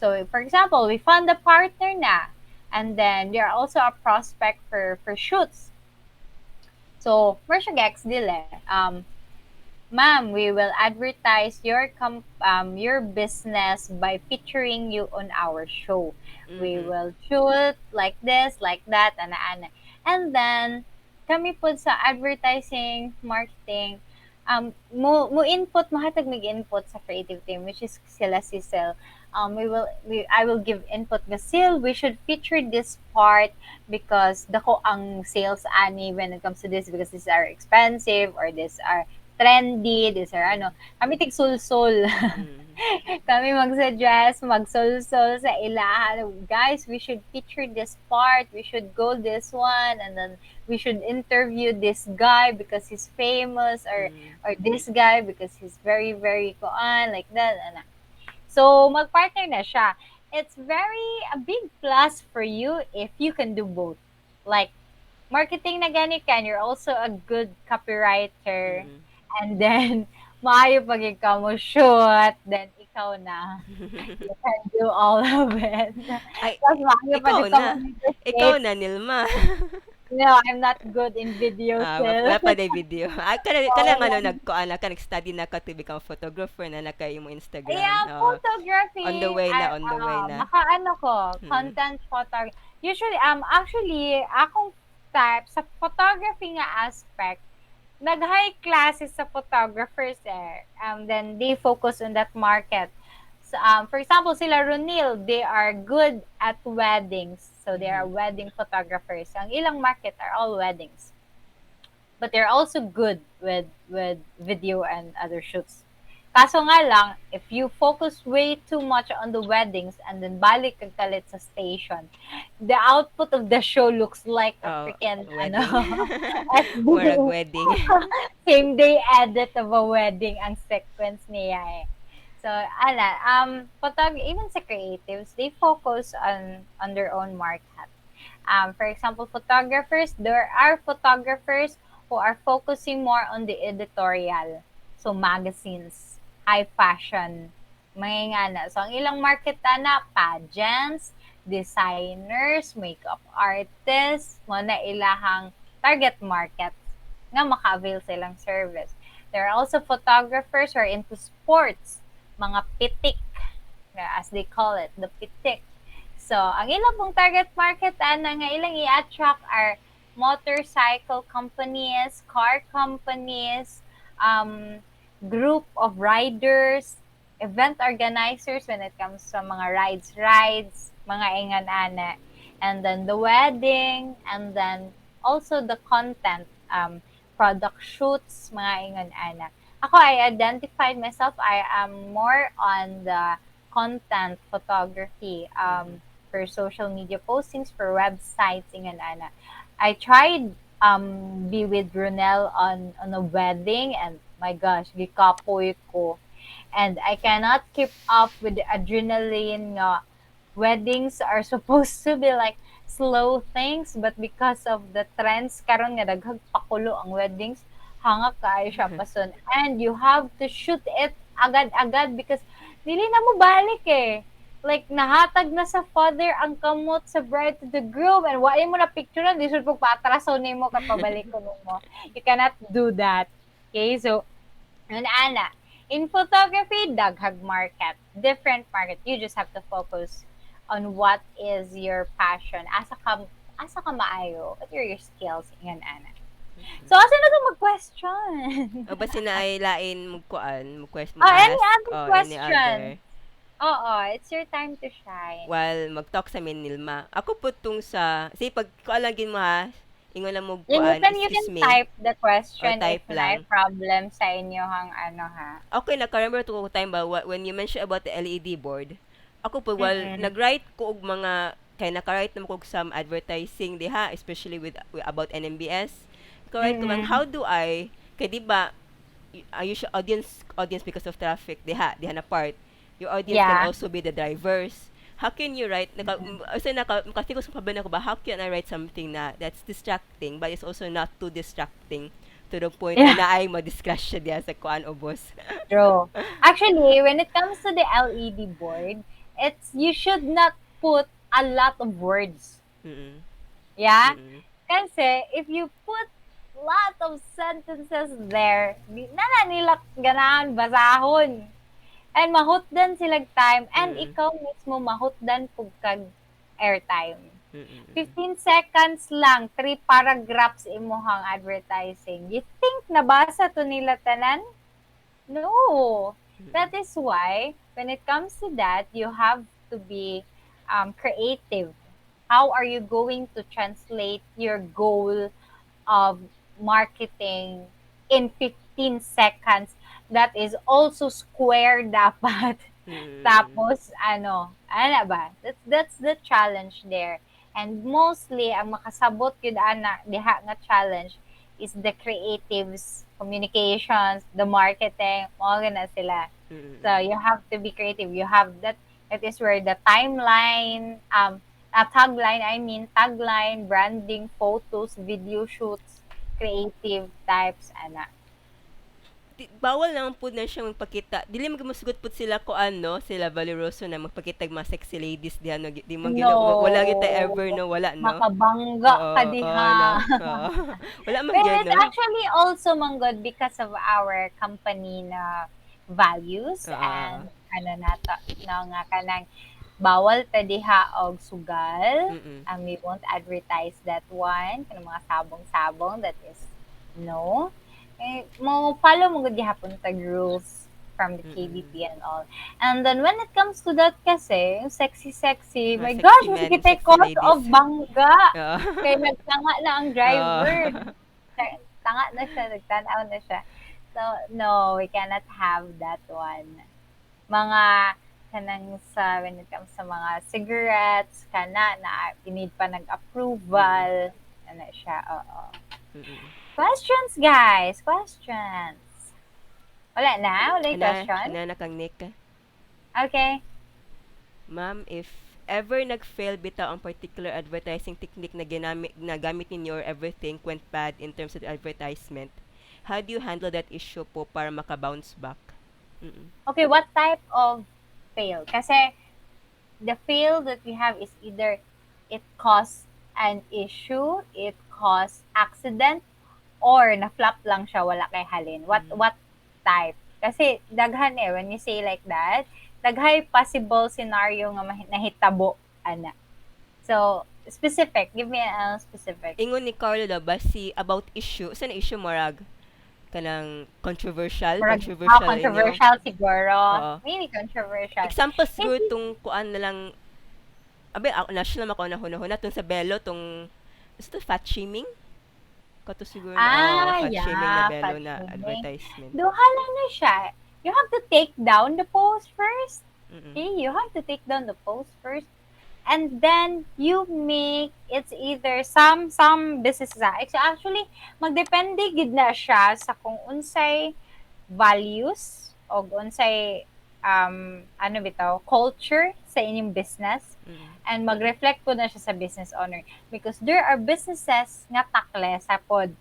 So for example, we found a partner na, and then they are also a prospect for shoots. So, Mercia Gex Dile, ma'am, we will advertise your business by featuring you on our show. We Mm-mm. will shoot like this, like that, ana. And then kami po sa advertising, marketing, mo input mahatag mig input sa creative team which is sila si Sil. I will give input nga Sil, we should feature this part because dako ang sales ani when it comes to this because these are expensive or these are trendy, these are kami tig sul-sul. Mm-mm. Kami mag-suggest, mag-sul-sul sa ilahan. Guys, we should feature this part, we should go this one, and then we should interview this guy because he's famous, Mm-mm. or this guy because he's very, very koan, like that. So, mag-partner na siya. It's very a big plus for you if you can do both. Like, marketing na gani ka, and you're also a good copywriter. Mm-mm. And then, maayo pag ikaw mo shoot, then ikaw na. You can do all of it. Ay, Tapos maayo pa ikaw din ka na. Ikaw mag-negotiate. na, Nilma. No, I'm not good in video still. Wala pa na video. Ay, Oo kanang lang. nagkuan na ka, nag-study na ka to become photographer na naka imo Instagram. Yeah, On the photography. way na, on the way na. Maka ano ko, Mm. content photography. Usually, actually, akong type sa photography nga aspect, nag-high classes sa photographers then they focus on that market. So, for example, sila Ronil, they are good at weddings. So they are Mhm. wedding photographers. Ang ilang market are all weddings. but they're also good with video and other shoots. Kaso nga lang, if you focus way too much on the weddings and then balik kag kalit sa station, the output of the show looks like a Oh, freaking wedding. FB Murag wedding. same day edit of a wedding ang sequence niya eh. So, even sa creatives, they focus on their own market. For example, photographers, there are photographers who are focusing more on the editorial. So, magazines, high fashion, mga nga na. So, ang ilang market na, pageants, designers, makeup artists, mo na ilahang target market nga maka-avail silang service. There are also photographers who are into sports, mga pitik, as they call it, the pitik. So, ang ilang pong target market nga ilang i-attract are motorcycle companies, car companies, group of riders, event organizers when it comes sa mga rides, mga ingan ana. And then the wedding, and then also the content, product shoots, mga ingan ana. Ako, I identified myself, I am more on the content photography, for social media postings, for websites, ingan ana. I tried be with Ronel on a wedding, and my gosh, gikapoy ko. And I cannot keep up with the adrenaline nga weddings are supposed to be like slow things, but because of the trends karon nga daghag pakulo ang weddings, hanga kaayo siya pason, and you have to shoot it agad-agad because dili na mo balik eh. Like, nahatag na sa father ang kamot sa bride to the groom, and wala mo na picture na, disod pag paatraso nimo kat pabalik ko mo. You cannot do that. Okay, so, yun ana. In photography, daghag market, different market. You just have to focus on what is your passion. Asa ka maayo. What are your skills? Yan ana. So, asa na to mag-question? O ba sina ay lain mo Any ask other o any question? other Oo, it's your time to shine. while mag-talk sa Nilma. Ako po tung sa, say pag kualagin mo ha, ingon lang mo Then you excuse can me, type the or question if type may lang. problem sa inyo hang ano ha. Okay, naka-remember to ko time ba when you mentioned about the LED board. Ako po Mm-mm. nag-write ko og mga kay naka-write naman ko og some advertising diha, especially with about NMBS. Naka-write ko man Mm-mm. how do I kay di ba usual audience because of traffic diha na part. Your audience can Yeah. also be the drivers. How can you write Mm-mm. kasi ko kaban ako ba how can I write something na that's distracting but it's also not too distracting to the point na Yeah, naay mo discussion diya sa kuan o boss. true. Actually, when it comes to the LED board, it's you should not put a lot of words. Mm. Yeah? Mm. Kasi if you put lot of sentences there, di na na nila ganahan basahon. And mahutdan silag time, and Mm. ikaw mismo mahutdan pug kag airtime. Mm. 15 seconds lang, 3 paragraphs imuhang advertising. You think nabasa to nila tanan? No. That is why, when it comes to that, you have to be creative. How are you going to translate your goal of marketing in 15 seconds? That is also square dapat. Mm. Tapos, ano ba? That's the challenge there. And mostly, ang makasabot yun diha nga challenge is the creatives, communications, the marketing, mga na sila. So, Mm. you have to be creative. You have that is where the timeline, tagline, branding, photos, video shoots, creative types, Bawal naman po na siya magpakita. Dili magmasugot po sila ko ano, sila Valeroso na magpakita mga sexy ladies diha no. Di man wala no, kita ever no, wala no. makabangga Oo, ka oo diha. no. Oo. Wala man Well, gyud it's no. actually also manggod because of our company na values, Oo. and nato no nga kanang bawal ta diha og sugal. Mm. We won't advertise that one kanang mga sabong-sabong, that is no. Mo follow mo gud gihapon tag rules from the Mm. KBP and all. And then when it comes to that kasi, yung sexy, Mga my sexy gosh, men, sige take sexy cause ladies. of bangga. Oo. Kay nagtanga na ang Oo. driver. nagtanga na siya, nagtanaw na siya. So, no, we cannot have that one. Mga kanang sa when it comes sa mga cigarettes kana na need pa nag-approval ano siya oo. Mm. Questions guys, questions. Wala yung Ana, question. ana na kang Nick. Okay. Ma'am, if ever nag-fail bitaw ang particular advertising technique na gamit ninyo or everything went bad in terms of the advertisement, how do you handle that issue po para maka-bounce back? Mm. Okay, what type of fail? Kasi the fail that we have is either it caused an issue, it caused accident, or na-flop lang siya, wala kay halin. What type? Kasi daghan when you say like that, daghay possible scenario nga nahitabo, ana. So, specific. Give me a specific. Ingon ni Carlo daw ba si about issue, sa issue morag kanang controversial, Murag, controversial inyo. controversial siguro. Oo. Maybe controversial. Example siguro Maybe, tong kuan na lang, abe ako national mako na huna tong sa Belo tong is to fat shaming? Kato siguro na fat shaming na yeah, Belo fat na shaming. advertisement. Duha lang na siya. You have to take down the post first. Mm-mm. Okay, you have to take down the post first. And then you make it's either some businesses actually magdepende gid na siya sa kung unsay values o unsay ano bitaw culture sa inyong business Mm-mm. and mag-reflect po na siya sa business owner because there are businesses nga takle sa pod.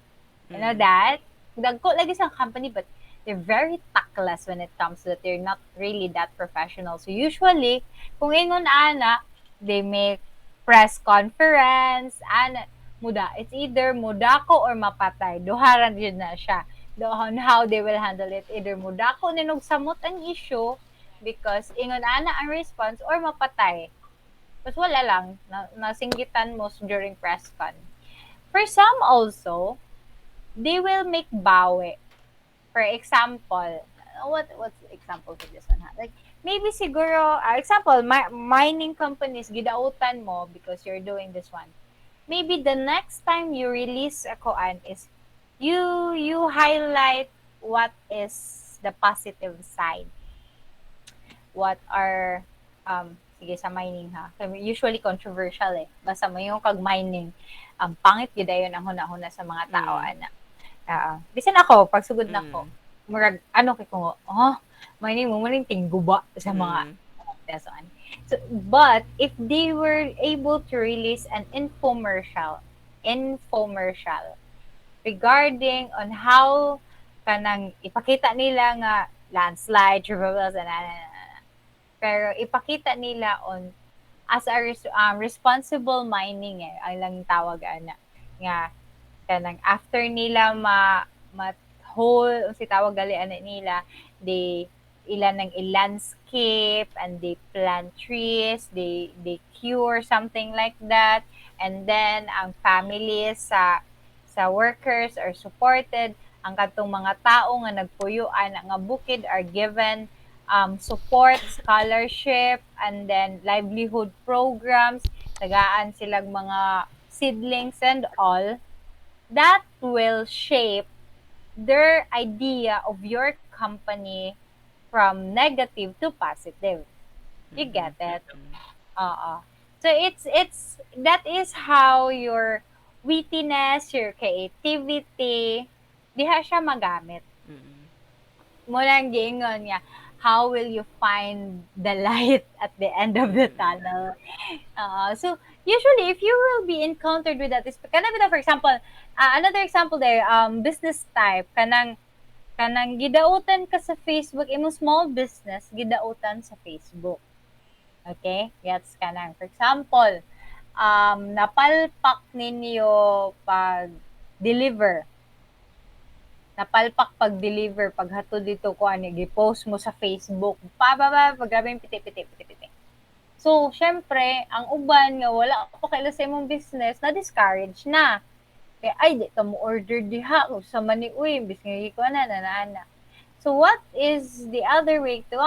You know that? Dagko lagi sa company but they're very tactless when it comes to that. They're not really that professional. So usually, kung ingon ana, they make press conference, ana, muda. It's either mudako or mapatay. Duharan yun na siya. On how they will handle it. Either mudako ninog samot ang issue because ingon ana ang response or mapatay. Tapos wala lang, nasinggitan mo during press con. For some also, they will make bawi. For example, what's the example for this one? Like maybe siguro, example, mining companies gidautan mo because you're doing this one. Maybe the next time you release a koan is you highlight what is the positive side. What are sige sa mining ha. Usually controversial Basta mo yung kag mining. Pangit gyud ayon ang hunahuna sa mga tao ana. Bisan ako, pagsugod na ko, murag, ano kay ko, mining mo maling tingguba sa mga teson. So, but, if they were able to release an infomercial regarding on how kanang ipakita nila nga landslide, triple pero ipakita nila on as a responsible mining ang lang tawag ana nga kanang after nila whole si tawag gali ana nila they ilan ng landscape and they plant trees they cure something like that and then ang families sa workers are supported ang katong mga tao nga nagpuyuan nga bukid are given support scholarship and then livelihood programs tagaan silang mga seedlings and all that will shape their idea of your company from negative to positive. You get it? So it's that is how your wittiness, your creativity, diha siya magamit. Mo lang giingon niya, how will you find the light at the end of the tunnel? So usually, if you will be encountered with that, is for example, another example there, business type, kanang gidautan ka sa Facebook, imo small business, gidautan sa Facebook. Okay? That's kanang, for example, napalpak ninyo pag-deliver. Napalpak pag-deliver, paghatod dito ko gi-post mo sa Facebook. Grabe yung piti. So, syempre, ang uban nga wala pa kaila sa imong business, na-discourage na. Kaya, ay, di ka mo order diha. Sa mani, uy, bis nga ko na. So, what is the other way to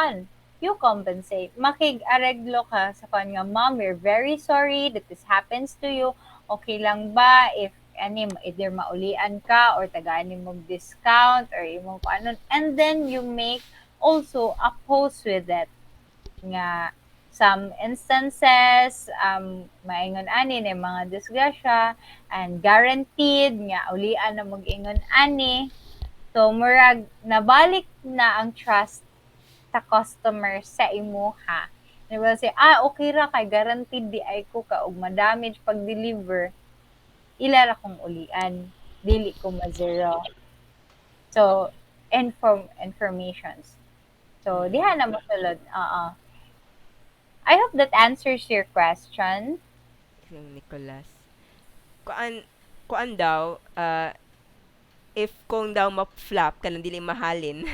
you compensate? Makig-areglo ka sa kanya, ma'am, we're very sorry that this happens to you. Okay lang ba if mag-ani, either maulian ka or tagaan mo discount or imong paano. And then you make also a post with it nga some instances maingon ani ni mga disgrasya and guaranteed nga ulian na mag-ingon ani. So murag nabalik na ang trust sa customer sa imuha. They will say, okay ra kay guaranteed di ay ko ka og ma-damage pag deliver. Ila ra kong ulian, dili ko ma-zero. So informations. So diha na mosulod. I hope that answers your question. Yung Nicholas. Kuan kuan daw, if kung daw ma-flop ka dili mahalin.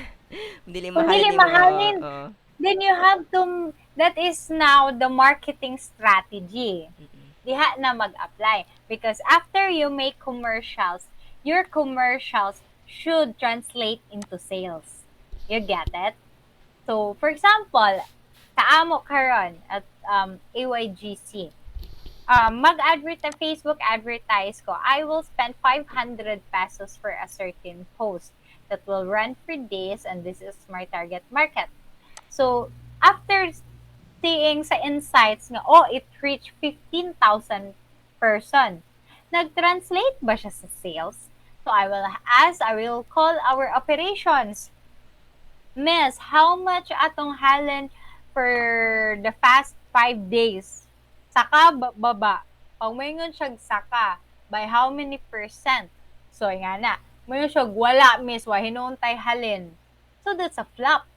Dili Kung dili mahalin nimo, mahalin, oo. then you have to, that is now the marketing strategy. Mm. Diha na mag-apply. Because after you make commercials, your commercials should translate into sales. You get it? So, for example, kaamo karon at AYGC, mag-advertise, Facebook advertise ko, I will spend 500 pesos for a certain post that will run for days and this is my target market. So, after seeing sa insights nga, it reached 15,000 person. Nag-translate ba siya sa sales? So, I will call our operations. Miss, how much atong halin for the past 5 days? Saka baba. Pag mayingon siya saka, by how many percent? So, nga na. Mayroon siya, wala, miss, hinuuntay halin. So, that's a flop.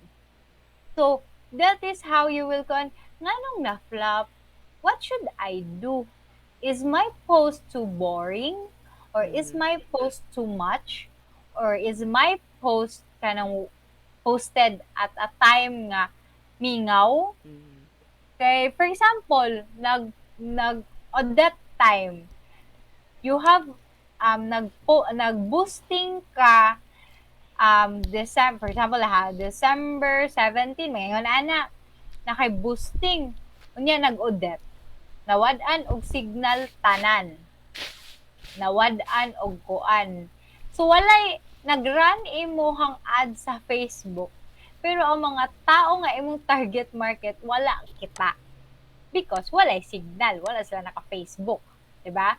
So, that is how you will go, nga nung na-flop, what should I do? Is my post too boring? Or is Mhm. my post too much? Or is my post kanang posted at a time nga mingaw? Mhm. Kay, for example, on that time, you have, nag-boosting ka, December, for example December 17, ngayon ana, nakay-boosting. Unya nag-udet. Nawad-an og signal tanan. Nawad-an og kuan. So walay nag-run imuhang ad sa Facebook. Pero ang mga tao nga imong target market wala kita. Because walay signal, wala sila naka-Facebook, 'di ba?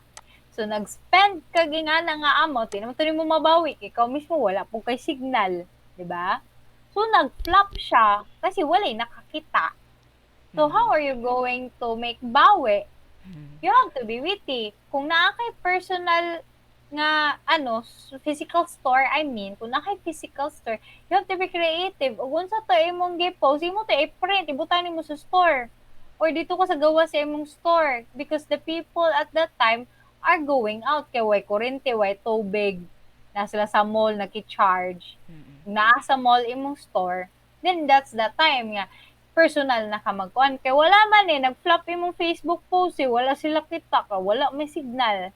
So nag-spend ka gingana nga amount, di naman to nimo mabawi, ikaw mismo wala po kay signal, 'di ba? So nag-flop siya kasi walay nakakita. So how Mhm. are you going to make bawi? Mhm. You have to be witty. Kung naa kay personal nga physical store, I mean, kung naa kay physical store, you have to be creative. Ug unsa to imong gi-post, imo to i-print, ibutan nimo sa store. Or dito ka sa gawa sa imong store because the people at that time are going out kay way kuryente, way tubig, na sila sa mall naki-charge. Mhm. Naa sa mall imong store, then that's the time nga personal na ka magkuan kay wala man nag-flop imong Facebook post wala sila kita ka wala may signal,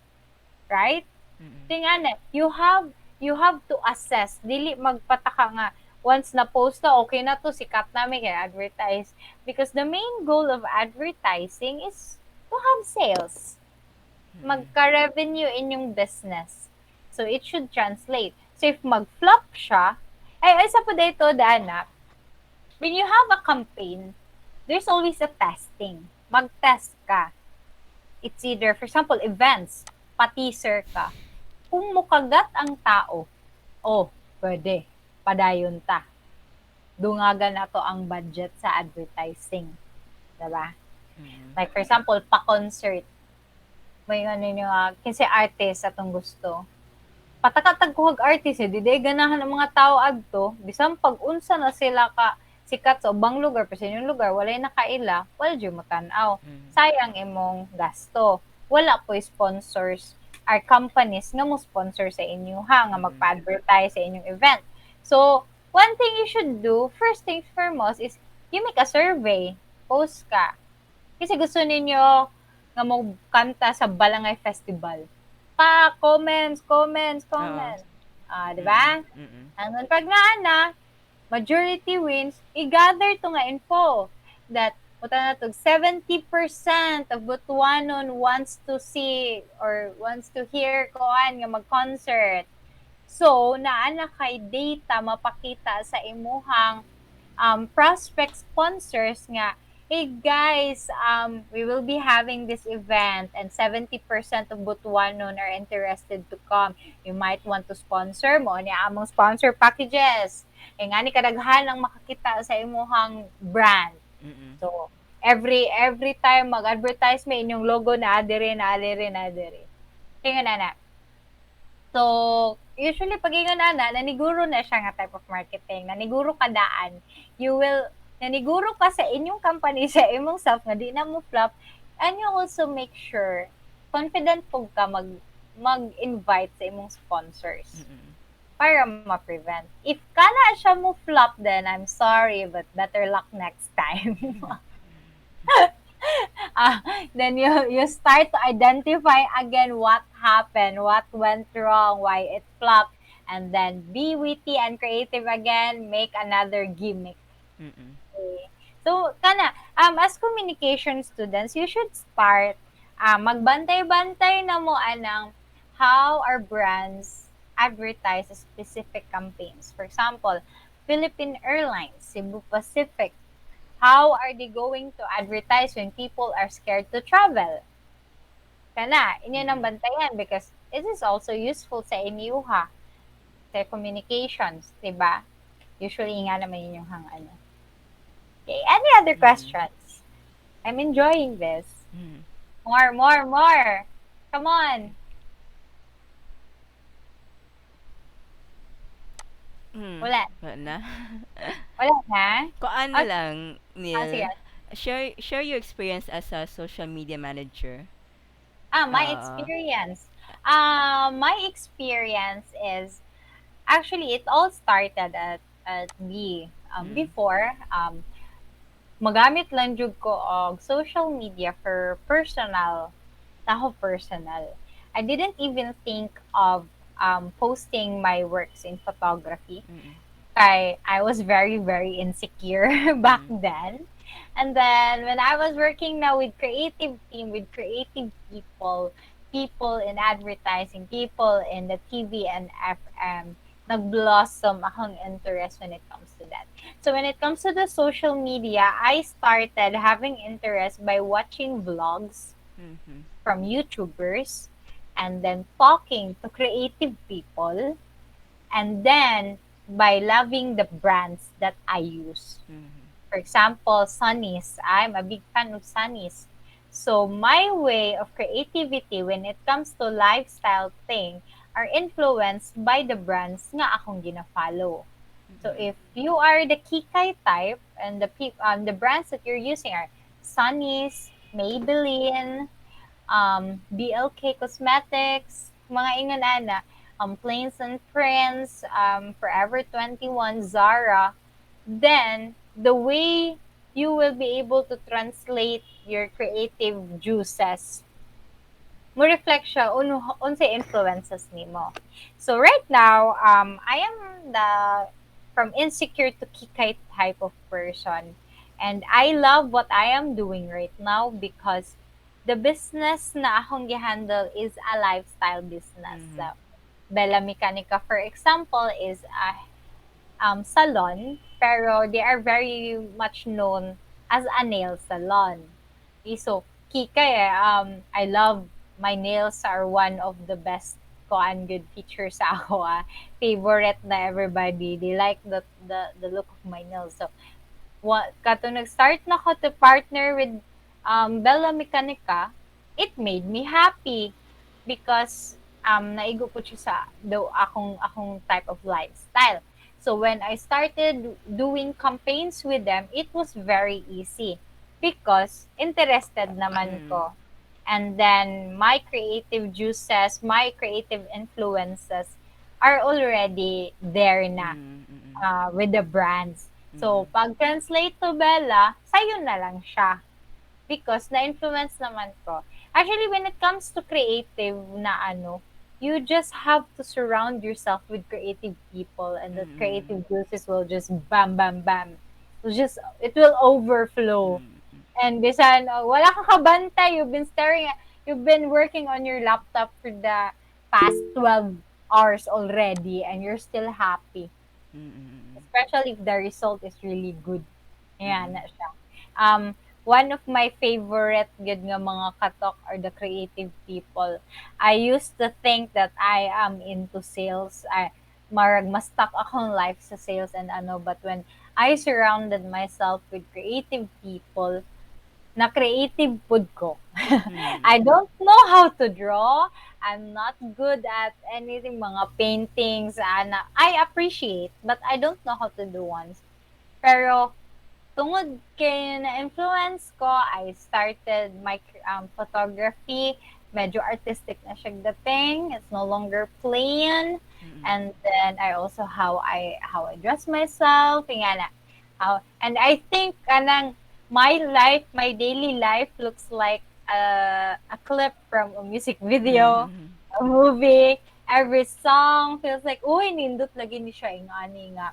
right? Mhm. Tingana, you have to assess, dili magpataka nga once na post na okay na to, sikat na may kay advertise, because the main goal of advertising is to have sales, Mhm. magka-revenue in yung business. So it should translate. So if mag-flop siya, ay sa po dito dana, when you have a campaign, there's always a testing. Mag-test ka. It's either, for example, events, pa-teaser ka. Kung mukagat ang tao, pwede, padayon ta. Dungagan na to ang budget sa advertising. Diba? Mhm. Like, for example, pa-concert. May ano nyo, kasi artist atong gusto. Patakatag kuhag artist diday ganahan ang mga tao adto, bisan pag-unsa na sila ka sikat sa ubang lugar, pero sa inyong lugar walay nakaila, wala jud mo tan-aw. Mhm. Sayang imong gasto. Wala po sponsors or companies nga mo sponsor sa inyo nga Mhm. magpa-advertise sa inyong event. So, one thing you should do, first things foremost, is you make a survey. Post ka. Kasi gusto ninyo nga mo kanta sa Balangay Festival. Comments, comments, Oo. comments. Di ba? Mm. Mm. Hanggang pag naa na, majority wins, i-gather to nga info that Buta na to, 70% of Butuanon wants to see or wants to hear koan nga mag-concert. So, naa na kay data mapakita sa imuhang prospect sponsors nga, hey guys, we will be having this event and 70% of Butuanon are interested to come. You might want to sponsor mo ni among sponsor packages. E nga ni kadaghan ang makakita sa imuhang brand. Mm-mm. So, every time mag-advertise may inyong logo na adere na adere na adere. Kaya nga na. So, usually pag ingon ana, naniguro na siya nga type of marketing. Naniguro ka daan. You will naniguro ka sa inyong company sa imong self nga di na mo flop, and you also make sure confident pug ka mag-invite sa imong sponsors Mm-mm. para ma-prevent. If kana siya mo flop, then I'm sorry, but better luck next time. Then you start to identify again what happened, what went wrong, why it flopped, and then be witty and creative again, make another gimmick. Mm-mm. Okay. So kana as communication students, you should start magbantay-bantay na mo anang how our brands advertise specific campaigns. For example, Philippine Airlines, Cebu Pacific, how are they going to advertise when people are scared to travel? Kana, inyo nang Mm-mm. bantayan because it is also useful sa inyo ha, sa communications, di ba? Usually nga naman yun yung hang ano. Okay, any other Mm-mm. questions? I'm enjoying this. Mm. More, more, more. Come on. Wala. Wala na. Wala na? Kuan na Okay. lang, Sige. Neil. Share your experience as a social media manager. My Uh, experience. My experience is actually it all started at me mm, before magamit lang jud ko og social media for personal taho personal. I didn't even think of posting my works in photography. mm, I was very, very insecure back mm, then. And then when I was working now with creative team, with creative people, people in advertising, people in the TV and FM, nag-blossom akong interest when it comes to that. So when it comes to the social media, I started having interest by watching vlogs mhm, from YouTubers and then talking to creative people and then by loving the brands that I use. mhm, For example, Sunnies. I'm a big fan of Sunnies. So my way of creativity when it comes to lifestyle thing are influenced by the brands nga akong gina-follow. So mhm, if you are the Kikay type and the brands that you're using are Sunnies, Maybelline, BLK Cosmetics, mga ingon ana, Plains and Prince, Forever 21, Zara, then the way you will be able to translate your creative juices mo reflect siya unsa influences nimo. So right now, I am the from insecure to kikay type of person. And I love what I am doing right now because the business na akong gihandle is a lifestyle business. mhm, So, Bella Mechanica, for example, is a salon, pero they are very much known as a nail salon. So, Kika I love my nails are one of the best koan good features sa ako. Favorite na everybody. They like the look of my nails. So, kato nag-start na ko to partner with Bella Mechanica, it made me happy because naigo po siya sa akong type of lifestyle. So when I started doing campaigns with them, it was very easy because interested naman mm, ko. And then my creative juices, my creative influences are already there na mm, mm, with the brands. So, mm, pag translate to Bella, sa'yo na lang siya. Because na-influence naman ko. Actually, when it comes to creative na you just have to surround yourself with creative people and the mm, creative juices will just bam, bam, bam. It will overflow. And bisan wala kang kabantay, you've been working on your laptop for the past 12 hours already and you're still happy. Mm-mm. Especially if the result is really good. Ayan Mm-mm. na siya. One of my favorite good nga mga katok are the creative people. I used to think that I am into sales. Marag mas stuck akong life sa sales and ano, but when I surrounded myself with creative people, na creative food ko. Mm-mm. I don't know how to draw. I'm not good at anything, mga paintings, na I appreciate, but I don't know how to do ones. Pero tungod kay na-influence ko, I started my photography. Medyo artistic na siya dating. It's no longer plain. Mm-mm. And then I also how I dress myself, nga na. And I think kanang my daily life looks like a clip from a music video, Mm-mm. a movie. Every song feels like, uy, nindot lagi ni siya ingani nga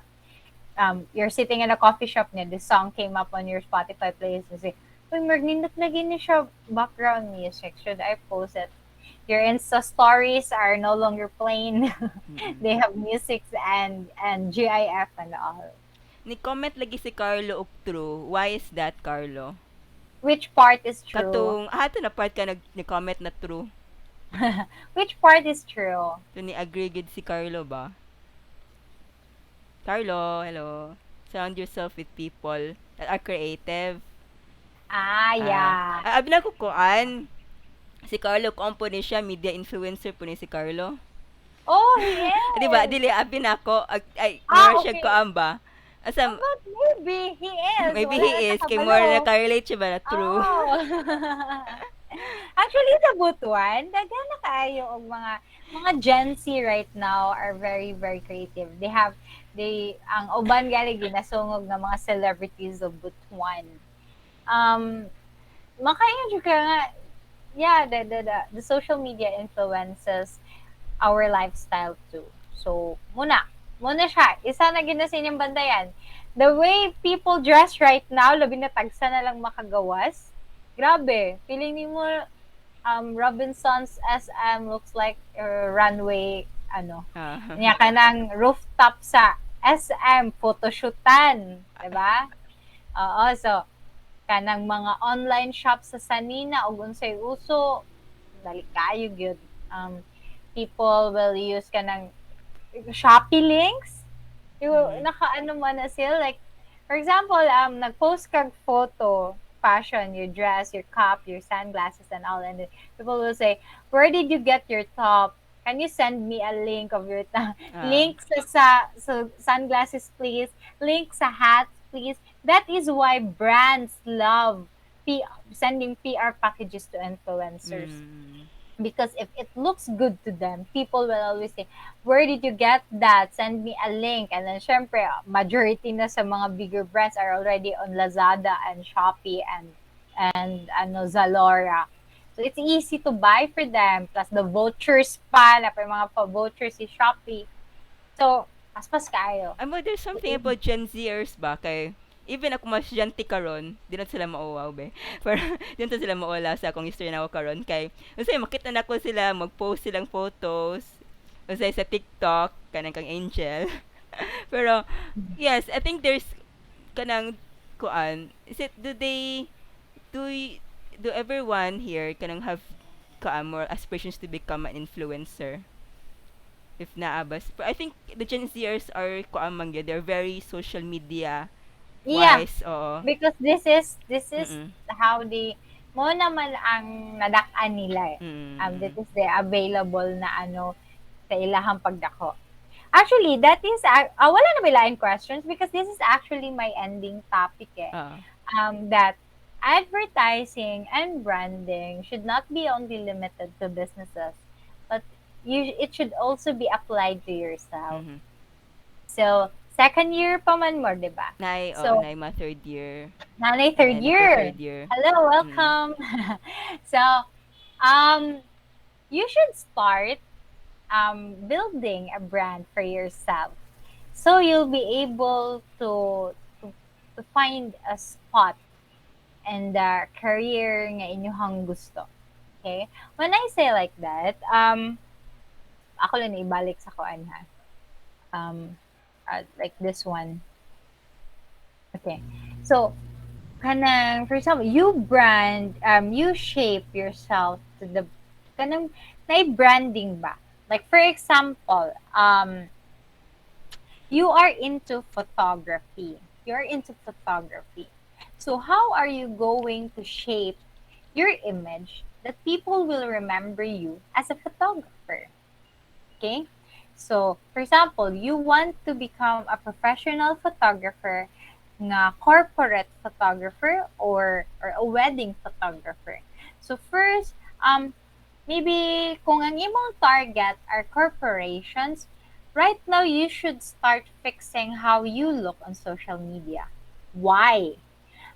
you're sitting in a coffee shop niya, the song came up on your Spotify playlist and say, uy, nindot lagi ni siya background music. Should I post it? Your Insta stories are no longer plain. Mm-mm. They have music and GIF and all. Ni-comment lagi si Carlo og true. Why is that, Carlo? Which part is true? Katong, ato na part ka ni-comment na true. Which part is true? So, ni-agree gid si Carlo ba? Carlo, hello. Surround yourself with people that are creative. Ah, yeah. Abi na ko kuan. Si Carlo, kompo ni siya, media influencer po ni si Carlo. Oh, he Di ba? is. Dili, abi na ko. Ay, Ah, more siya okay. kuan ba? Asa, But maybe he is. maybe Wala na he sa is. Kay more kabalo. nakarelate siya ba na true. Oh. Actually, sa Butuan, daghan na kaayo og mga Gen Z right now are very very creative. Ang uban gali ginasungog ng mga celebrities of Butuan. Makayo jud ka nga, yeah, the social media influences our lifestyle too. So, muna siya. Isa na gina sa inyong bandayan. The way people dress right now, labi na tagsa na lang makagawas. Grabe. Feeling ni mo, Robinson's SM looks like a runway, Ah. niya ka ng rooftop sa SM, photoshootan. Diba? Oo, so, kanang mga online shop sa sanina, o unsay uso, dali kayo gyud. People will use kanang Shopee links. Mm. Naka-ano man na sila. Like, for example, nag-post kag photo, fashion, your dress, your cup, your sunglasses, and all. And then people will say, where did you get your top? Can you send me a link of your Ah. link sa sunglasses, please? Link sa hats, please? That is why brands love sending PR packages to influencers, Mm. because if it looks good to them, people will always say, where did you get that? Send me a link. And then, syempre, majority na sa mga bigger brands are already on Lazada and Shopee and Zalora. So, it's easy to buy for them. Plus, the vouchers pa, na pa yung mga pa-vouchers si Shopee. So, paspas kayo. There's something about Gen Zers ba kay even ako mas janti karon, di na sila mauwaw be. Pero di na sila maula sa akong history na ako karon kay unsay makita na ko sila mag-post silang photos unsay sa TikTok kanang kang Angel. Pero yes, I think there's kanang kuan. Is it do y- do everyone here kanang have more aspirations to become an influencer? If naabas. But I think the Gen Zers are kuamang yun. They're very social media Yeah, wise. Oo. because this is Mm-mm. how they mo naman ang nadak-an nila eh. This Mm-mm. is the available na sa ilahang pagdako. Actually, that is wala na bilain questions because this is actually my ending topic eh. Oo. That advertising and branding should not be only limited to businesses, but it should also be applied to yourself. Mhm. So, second year pa man mo, 'di ba? So, Nay ma third year. nanay third Nay nagko year. third year. Hello, Mm. welcome. So, um, you should start building a brand for yourself. So you'll be able to find a spot and the career nga inyong gusto. Okay? When I say like that, ako lang ibalik sa kuan ha. Like this one. Okay. So, kanang for example, you shape yourself to the kanang na branding ba? Like for example, you are into photography. You're into photography. So how are you going to shape your image that people will remember you as a photographer? Okay? So, for example, you want to become a professional photographer, nga corporate photographer or a wedding photographer. So first, maybe kung ang imong target are corporations, right now you should start fixing how you look on social media. Why?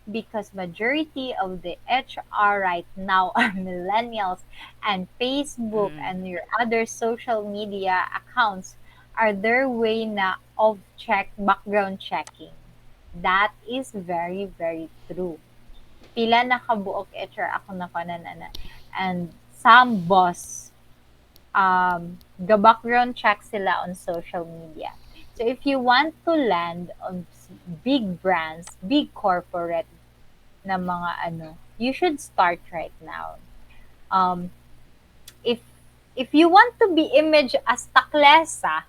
Because majority of the HR right now are millennials, and Facebook Mm. and your other social media accounts are their way na of background checking. That is very very true. Pila na kabuok HR ako na kanan ana, and some boss the background check sila on social media. So if you want to land on big brands, big corporate na mga ano, you should start right now. Um, if if you want to be image as taklesa,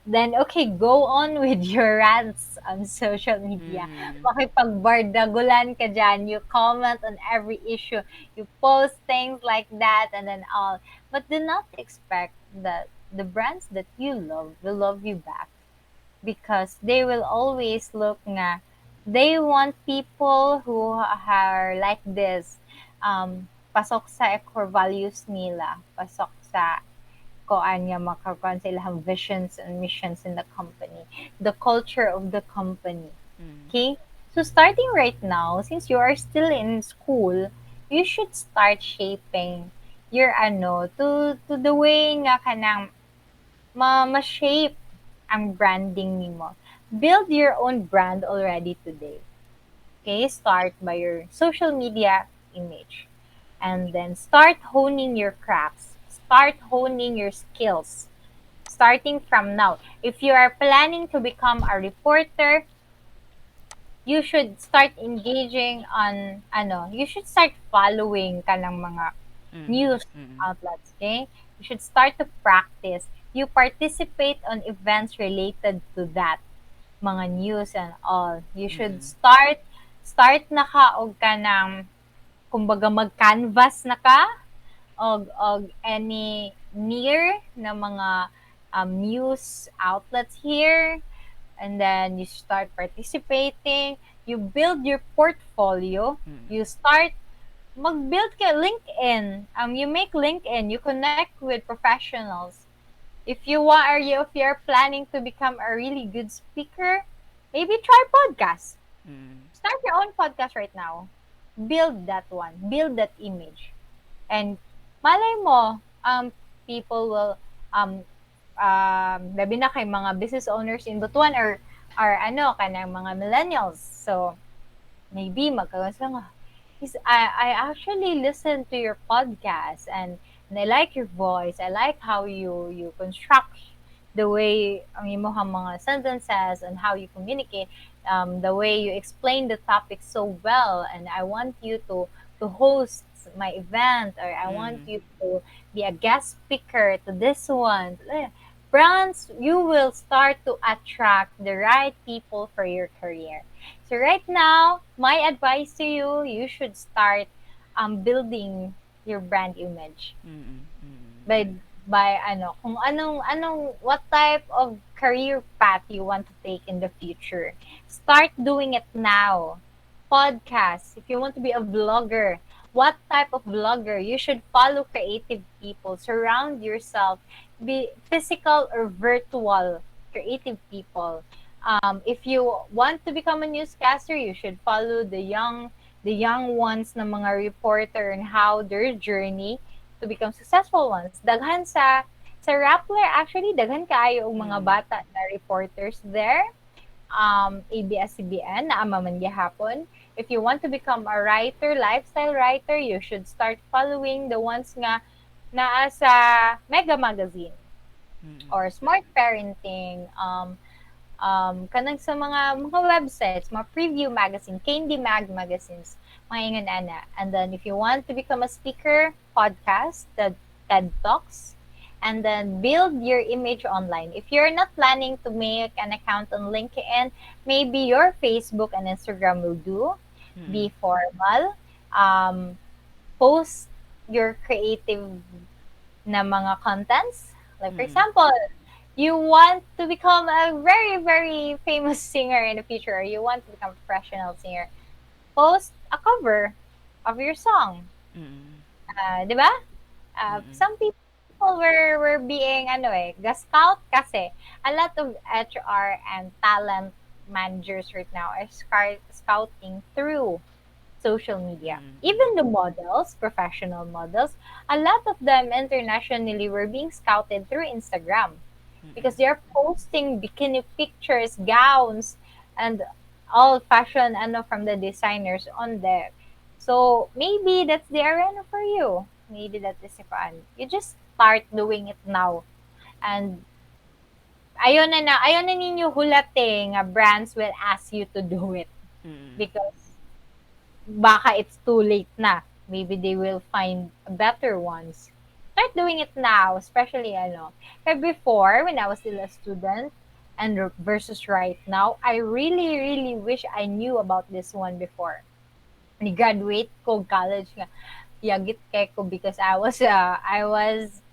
then okay, go on with your rants on social media. Mm. Makipagbardagulan ka dyan. You comment on every issue. You post things like that and then all. But do not expect that the brands that you love will love you back, because they will always look nga they want people who are like this, pasok sa core values nila, pasok sa koan nga makakuan sa ilang visions and missions in the company, the culture of the company. Mm. Okay, so starting right now, since you are still in school, you should start shaping your ano to the way nga kanang ma-shape ang branding nimo. Build your own brand already today. Okay, start by your social media image. And then start honing your crafts. Start honing your skills. Starting from now. If you are planning to become a reporter, you should start engaging on you should start following kanang mga Mm. news Mm. outlets, okay? You should start to practice. You participate on events related to that, mga news and all. You should Mm. start na ka og kanang kumbaga mag-canvas na ka og any near na mga news outlets here, and then you start participating, you build your portfolio, Mm. you start mag-build ka LinkedIn. You make LinkedIn, you connect with professionals. If you're planning to become a really good speaker, maybe try podcast. Mm. Start your own podcast right now. Build that one. Build that image. And malay mo, people will labi na kay mga business owners in Butuan or ano kanang mga millennials. So maybe magkaroon sila nga, I actually listen to your podcast, and I like your voice. I like how you construct the way ang imong mga sentences and how you communicate, the way you explain the topic so well, and I want you to host my event, or I want Mm. you to be a guest speaker to this one. Brands, you will start to attract the right people for your career. So right now, my advice to you, you should start building your brand image Mm. Mm. by kung anong what type of career path you want to take in the future. Start doing it now. Podcast, if you want to be a vlogger, what type of vlogger? You should follow creative people. Surround yourself, be physical or virtual creative people. If you want to become a newscaster, you should follow the young ones na mga reporter and how their journey to become successful ones. Daghan sa Rappler, actually daghan kaayo og mga Mm. bata na reporters there. ABS-CBN na ama man gihapon. if you want to become a writer, lifestyle writer, you should start following the ones nga naa sa Mega Magazine Mm-mm. or Smart Parenting, kanang sa mga websites, mga preview magazine, Candy magazines, mga ingon ana. And then if you want to become a speaker, podcast, the TED Talks, and then build your image online. If you're not planning to make an account on LinkedIn, maybe your Facebook and Instagram will do. Mm-mm. Be formal. Um, Post your creative na mga contents. Like for Mm-mm. example, you want to become a very, very famous singer in the future, or you want to become a professional singer, post a cover of your song. Mm-mm. Di ba? Mm-mm. Some people were being, ga-scout kasi. A lot of HR and talent managers right now are scouting through social media. Mm-mm. Even the models, professional models, a lot of them internationally were being scouted through Instagram because Mm-mm. they're posting bikini pictures, gowns, and all fashion from the designers on there. So maybe that's the arena for you. Maybe that is fun. You just start doing it now. And ayon na ninyo hulate nga brands will ask you to do it Mm-mm. because baka it's too late na. Maybe they will find better ones. Start doing it now, especially Kaya before, when I was still a student, and versus right now, I really, really wish I knew about this one before. Ni-graduate ko college nga. Yagit kay ko because I was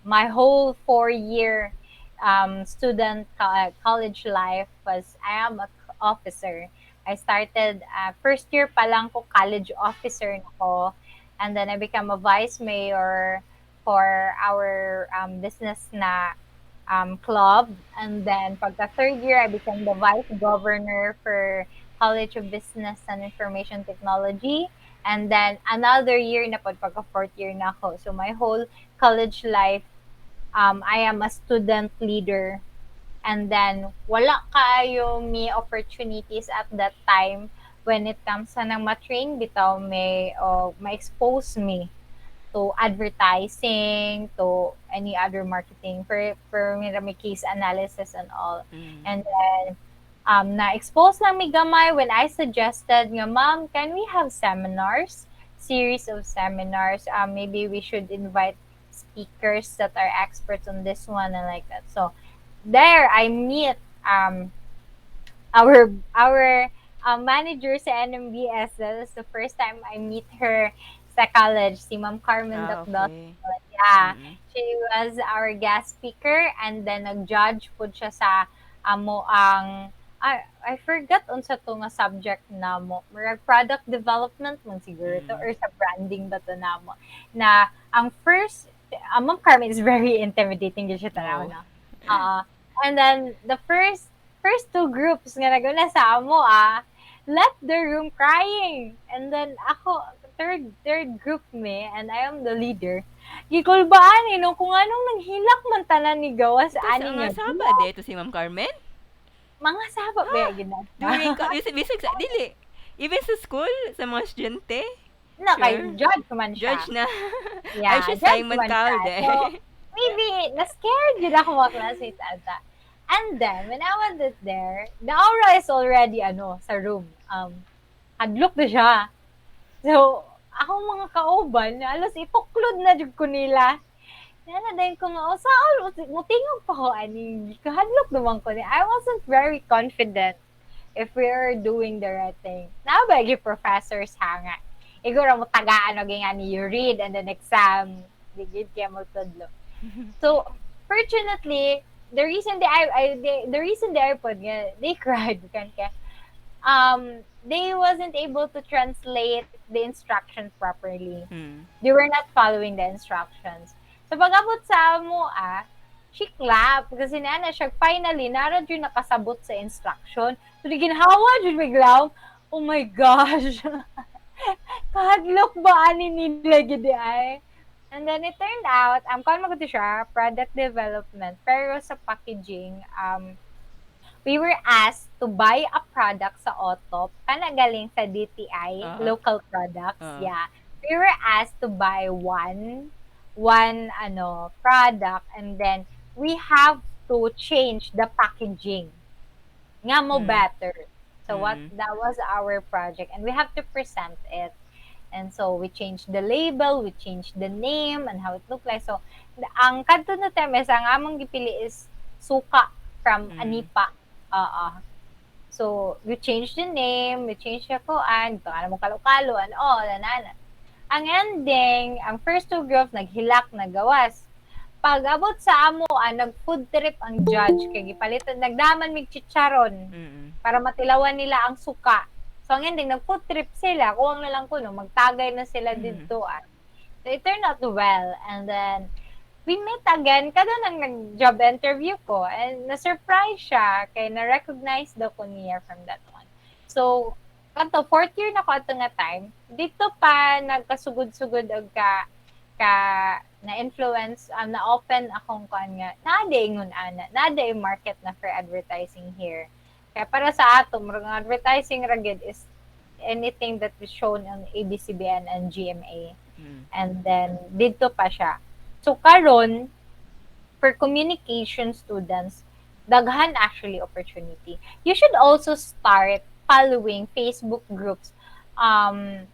my whole 4 year student college life was I am a officer. I started first year pa lang ko college officer na ko, and then I became a vice mayor for our business na club, and then pagka third year I became the vice governor for College of Business and Information Technology. And then another year na pagka fourth year na ako. So my whole college life, I am a student leader. And then wala kayo may opportunities at that time when it comes sa nang ma-train bitaw ma-expose me to advertising, to any other marketing for may case analysis and all. Mm-mm. And then na-expose lang mi gamay when I suggested nga, ma'am, can we have seminars, series of seminars? Maybe we should invite speakers that are experts on this one and like that. So there I meet our manager sa NMBS. That was the first time I meet her sa college, si Ma'am Carmen Ah, Dakdot. okay. Yeah, Mm-mm. she was our guest speaker, and then nag-judge po siya sa amo ang I forgot unsa to nga subject namo. Murag product development man siguro to, Mm-mm. or sa branding ba to namo. Na ang first, Ma'am Carmen is very intimidating gyud siya tanaw Oh. na. Uh, and then the first two groups nga naguna sa amo left the room crying. And then ako, third group me, and I am the leader. Gikulbaan nung kung anong nanghilak man tanan ni gawas Ito sa ani nga nga saba dila. dito si Ma'am Carmen? Mga sabap ba Ha? gina. During bisig sa dili. Even sa school, sa mga estudyante? Na kay Sure. judge man Judge siya. na. Ay, Yeah, siya judge Simon man siya. Calde. So, maybe na-scared yun ako mga classmates ata. And then, when I was there, the aura is already sa room. Hadlok na siya. So, akong mga kauban, alas ituklod na jud ko nila. Nana din ko nga, saan, mutingog pa ko, ani, kahadlok naman ko. I wasn't very confident if we are doing the right thing. Nabagi professors hanga. Iguro mo tagaan og nga ni you read and then exam. Digid kaya mo tudlo. So, fortunately, the reason they put nga, they cried kan kaya they wasn't able to translate the instructions properly. Mm. They were not following the instructions. So pag-abot sa amo she clapped kasi na siya finally narad yung nakasabot sa instruction. So di ginhawa jud biglaw. Oh my gosh. Kahadlok ba ani nila gid ay? And then it turned out, kung magto siya, product development, pero sa packaging, we were asked to buy a product sa Otop, kana galing sa DTI, Oo. local products, Oo. yeah. We were asked to buy one product, and then we have to change the packaging nga mo Mm. better. So what Mm. that was our project, and we have to present it. And so we changed the label, we changed the name and how it looked like. So ang kadto na temes ang among gipili is suka from Mm. Anipa. So we changed the name, we changed the kuan, pangalan mo kalo-kalo and all, and ang ending, ang first two groups naghilak, nagawas. Pag-abot sa amo, nag-food trip ang judge kay gipalitan nagdaman mig chicharon Mm. para matilawan nila ang suka. So ang ending nag-food trip sila, kuwang na lang kuno magtagay na sila Mm. didto. So it turned out well, and then we met again kada nang nag-job interview ko, and na-surprise siya kay na-recognize daw ko niya from that one. So kanto fourth year na ko ato nga time dito pa nagkasugod-sugod og ka na-influence, na-open akong kuan nga nada ingon ana nada yung market na for advertising here. Kaya para sa ato murag advertising ra gyud is anything that is shown on ABCBN and GMA, Mm. and then dito pa siya. So karon for communication students, daghan actually opportunity. You should also start following Facebook groups um,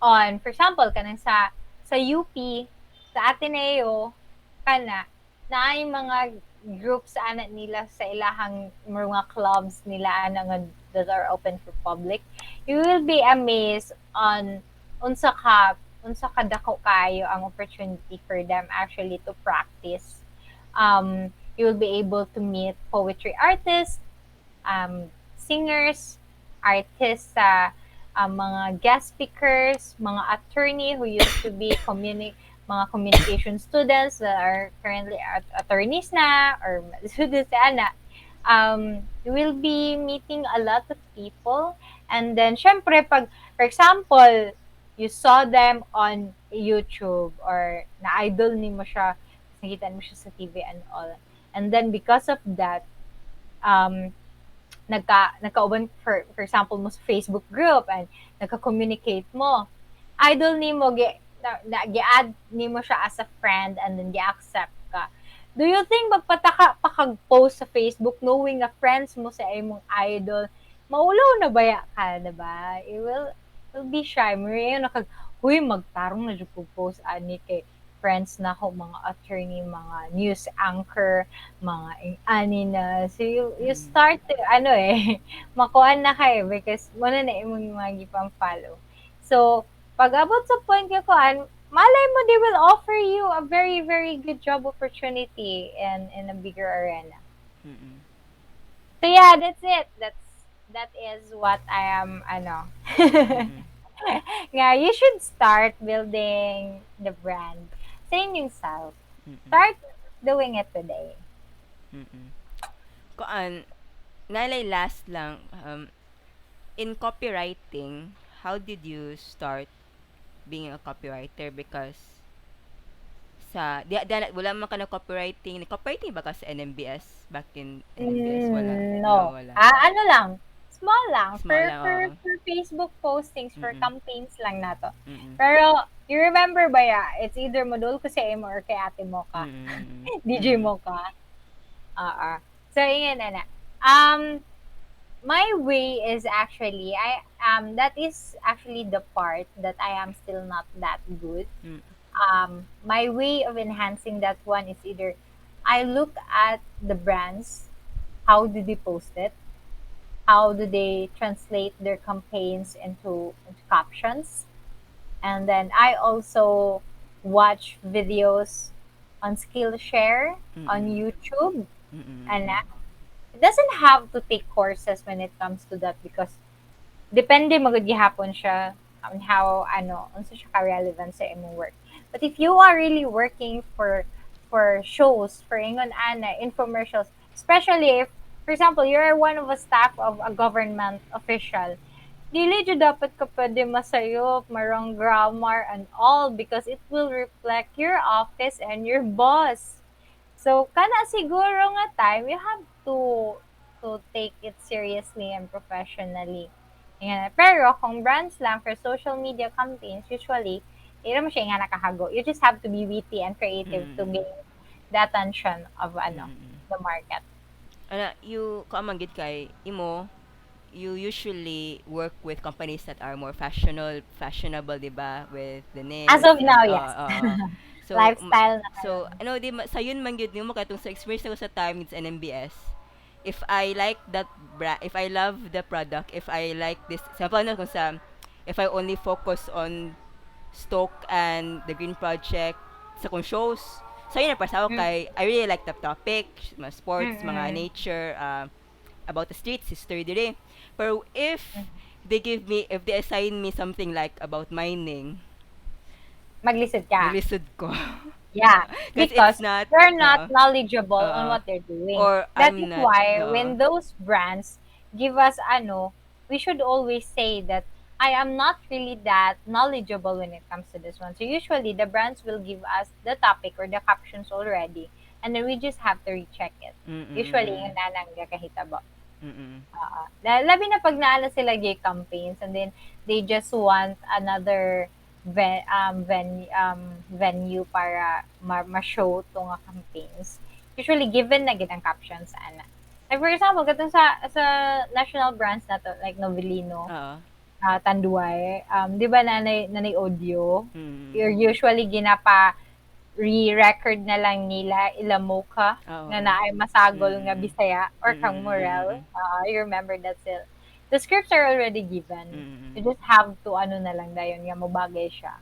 on, for example, kanang sa UP, sa Ateneo, kana, na yung mga groups ana nila sa ilahang mga clubs nila ana nga that are open for public. You will be amazed on unsa ka dako kayo ang opportunity for them actually to practice. You will be able to meet poetry artists, singers, artists sa mga guest speakers, mga attorney who used to be mga communication students that are currently attorneys na or students na. You will be meeting a lot of people, and then syempre pag for example you saw them on YouTube or na-idol ni mo siya, nakita mo siya sa TV and all, and then because of that um, nagkauban for example mo sa Facebook group and nagka-communicate mo, idol nimo gi-add nimo siya as a friend, and then gi-accept ka. Do you think magpataka pa kag post sa Facebook knowing nga friends mo sa imong idol, maulaw na baya ka, diba? It will be shy mo yun nakag huy magtarong na jud ko post ani kay friends na ko mga attorney, mga news anchor, mga ani na. So you Mm. start to, makuan na kayo because muna na imong mga gipang follow. So, pag abot sa point ka kuan, malay mo they will offer you a very, very good job opportunity in a bigger arena. Mm. So yeah, that's it. That is what I am, Mm. yeah, you should start building the brand sa inyong self. Mm. Start doing it today. Mm. Kuan, nalay last lang, in copywriting, how did you start being a copywriter? Because wala man ka na copywriting ba ka sa NMBS? Back in NMBS, wala. No, No. wala. Ano lang, small lang. Small For, lang, for, oo. for Facebook postings, for Mm. campaigns lang na to. Mm. Pero, you remember ba ya, it's either modul ko sa imo or kay ate mo ka. Mm. DJ Mm. mo ka. So, yun na. Um, my way is actually, that is actually the part that I am still not that good. Mm. My way of enhancing that one is either I look at the brands, how do they post it, how do they translate their campaigns into captions, and then I also watch videos on Skillshare on Mm. YouTube, Mm. and it doesn't have to take courses when it comes to that because depende magud gihapon siya on how unsa siya ka relevant sa imong work. But if you are really working for shows, for ingon ana infomercials, especially if for example you're one of a staff of a government official, dili jud dapat ka pwede masayop, marang grammar and all because it will reflect your office and your boss. So kana siguro nga time you have to to take it seriously and professionally. Ayan. Pero kung brands lang for social media campaigns, usually, hindi mo siya nga nakahago. You just have to be witty and creative to Mm. gain the attention of Mm. the market. Ana, you kamanggid kay imo, you usually work with companies that are more fashionable, 'di ba? With the As nails of and now, yes. so Lifestyle na so karon. ano di sayon man gyud nimo katong sa experience ko sa time with NMBS. If I like that if I love the product, if I like this, sample na kung sa if I only focus on stock and the green project sa kung shows. So yun na para sa ako Mm, kay I really like the topic, mga sports, mga mm, nature, about the streets, history dire. Pero mm. if they give me, if they assign me something like about mining, Maglisod ka. nilisod ko. Yeah, Because it's because not, they're not knowledgeable on uh, what they're doing. or That I'm is not, why when those brands give us we should always say that I am not really that knowledgeable when it comes to this one. So usually the brands will give us the topic or the captions already, and then we just have to recheck it. Usually mm, yung nanang kahitabo. mm, Labi na pag naala sila gay campaigns and then they just want another venue para ma-show to nga campaigns. Usually given na gid ang captions ana. Like for example, katong sa national brands na to, like Novelino, oo, Tanduay, 'di ba nanay audio, mm, you're usually ginapa re-record na lang nila ilamo ka oo, nga naay masagol nga mm, Bisaya or kang Morel. mm, You remember that still. The scripts are already given. mm. You just have to na lang dayon nga mobagay siya.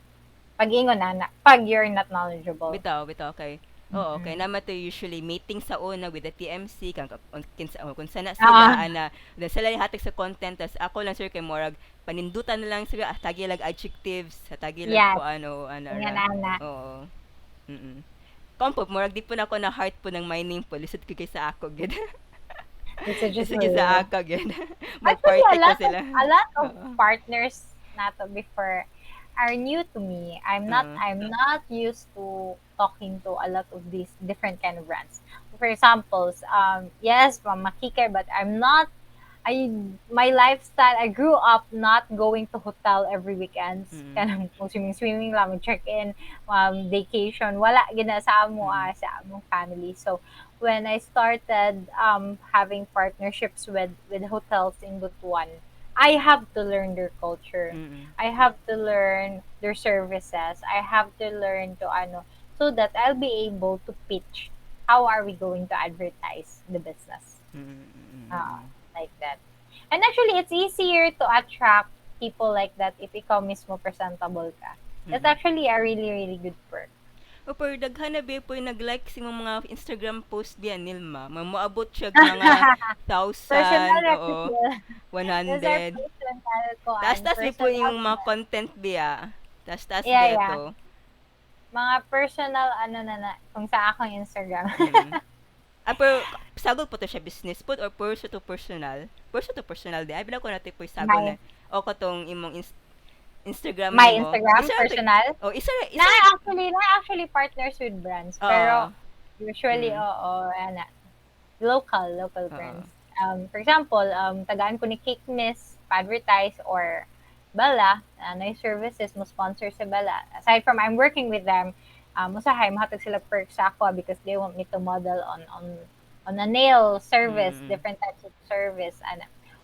Pag-ingon na pag you're not knowledgeable. Bitaw, okay. Oo, kay Mm-mm. naman to usually meeting sa una with the TMC kung sana Ah, sila then sila yung hatag sa content tas ako lang sir kay morag panindutan na lang sila tagi lag adjectives tagi lag yes, ko ano nga ra. na. Oo. Mm. Kompo morag di po na ako na heart po ng mining po lisod ko kay sa ako gid. This is just Lisod for gyud sa you. ako gid. Actually, Magparty ko sila. a lot of Oo. partners nato before are new to me. Oo. I'm not used to talking to a lot of these different kind of brands. For examples, yes, from Makike, but I'm not I my lifestyle, I grew up not going to hotel every weekends. Mm. Kanang swimming lang, check-in, vacation. Wala gina sa amo Mm. sa among family. So when I started having partnerships with hotels in Butuan, I have to learn their culture. Mm. I have to learn their services. I have to learn to so that I'll be able to pitch how are we going to advertise the business. Uh, Mm. like that. And actually, it's easier to attract people like that if ikaw mismo presentable ka. That's Mm. actually a really, really good perk. O pero daghan na ba po yung nag-like sa mga Instagram post diyan Nilma. Mamoabot siya og mga Personal 1,000, oo, requisition. Those are 100. personal ko Taas-taas ba po personal. yung mga content biya. Taas-taas Yeah, ba yeah. to. Mga personal kung sa akong Instagram. Mm. Pero sagol po to siya business po or person to personal? Person to personal di. Ay bila ko natin po yung sagol my na o katong imong Instagram my nimo. Instagram Isa personal. oh, Na actually partners with brands. oo. Pero usually Mm. local Oo. brands. For example, tagaan ko ni Cake Miss, advertise or Bella, na services mo sponsor sa Bella. Aside from I'm working with them, usahay mahatag sila perks sa ako because they want me to model on a nail service, Mm. different types of service,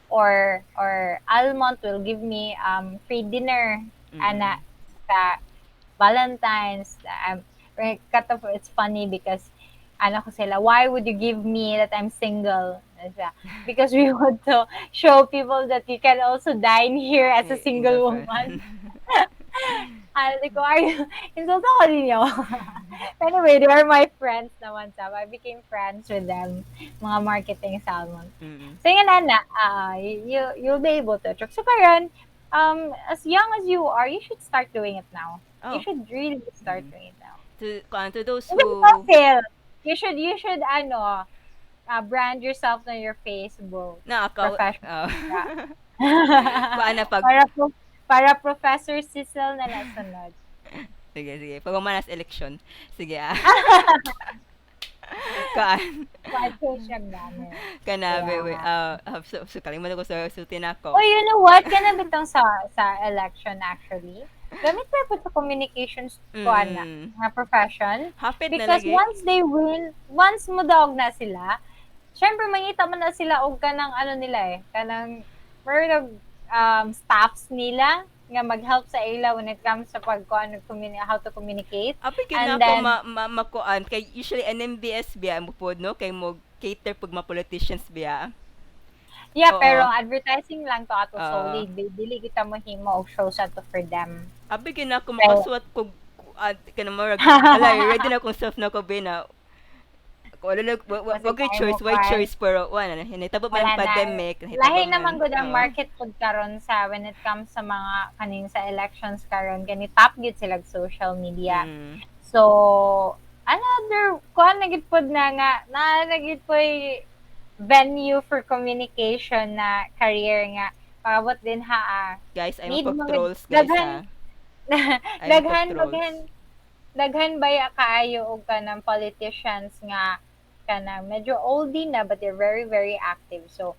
or Almont will give me free dinner Mm. sa Valentine's. It's funny because ko sila, why would you give me that I'm single? Because we want to show people that you can also dine here as a single woman. Sabi ko, are you, insulto ko ninyo. Anyway, they are my friends naman sa. I became friends with them, mga marketing salmon. Mm. So yun you'll be able to attract. So karon, as young as you are, you should start doing it now. You Oh. should really start doing it now. To those Even who profile. You should brand yourself on your Facebook. na account Professional. paano pag Para Professor Cecil na nasunod. sige pag manas election sige Kaan. Podcast siyang gamit. Kanabe, Kaya we, so kalimutan ko sa sutin oh, ako. you know what? Kana bitang sa election actually. Gamit na po sa communications ko na Mm. nga profession Hapit na because lagi. once they win, once mo daog na sila, syempre mangita man na sila og kanang ano nila kanang meron of staffs nila nga mag-help sa ila when it comes sa pagkuan of how to communicate. Abi gyud na And ako then makuan kay usually NMBS biya mo pod no kay mo cater pag mga politicians biya. yeah, pero Oo. advertising lang to ato Oo. solely. Dili kita mahimo og shows ato for them. Abi gyud na ako So, makasuwat kog kanang murag hala ready na akong self na ko be na ko wala Kasi wag kaya mo choice why kwan, choice pero wala na hinitabo man wala na. pandemic Lahi hinitabo naman man gud ang oo. market pud karon sa when it comes sa mga kaning sa elections karon gani top gid sila social media. Mm. So another kuan na gid pud na gid po venue for communication na career nga paabot din Guys, ay need mo gid magpag-trolls guys daghan ha. Ay daghan magpag-trolls. daghan baya kaayo og kanang politicians nga kanang medyo oldie na but they're very very active. So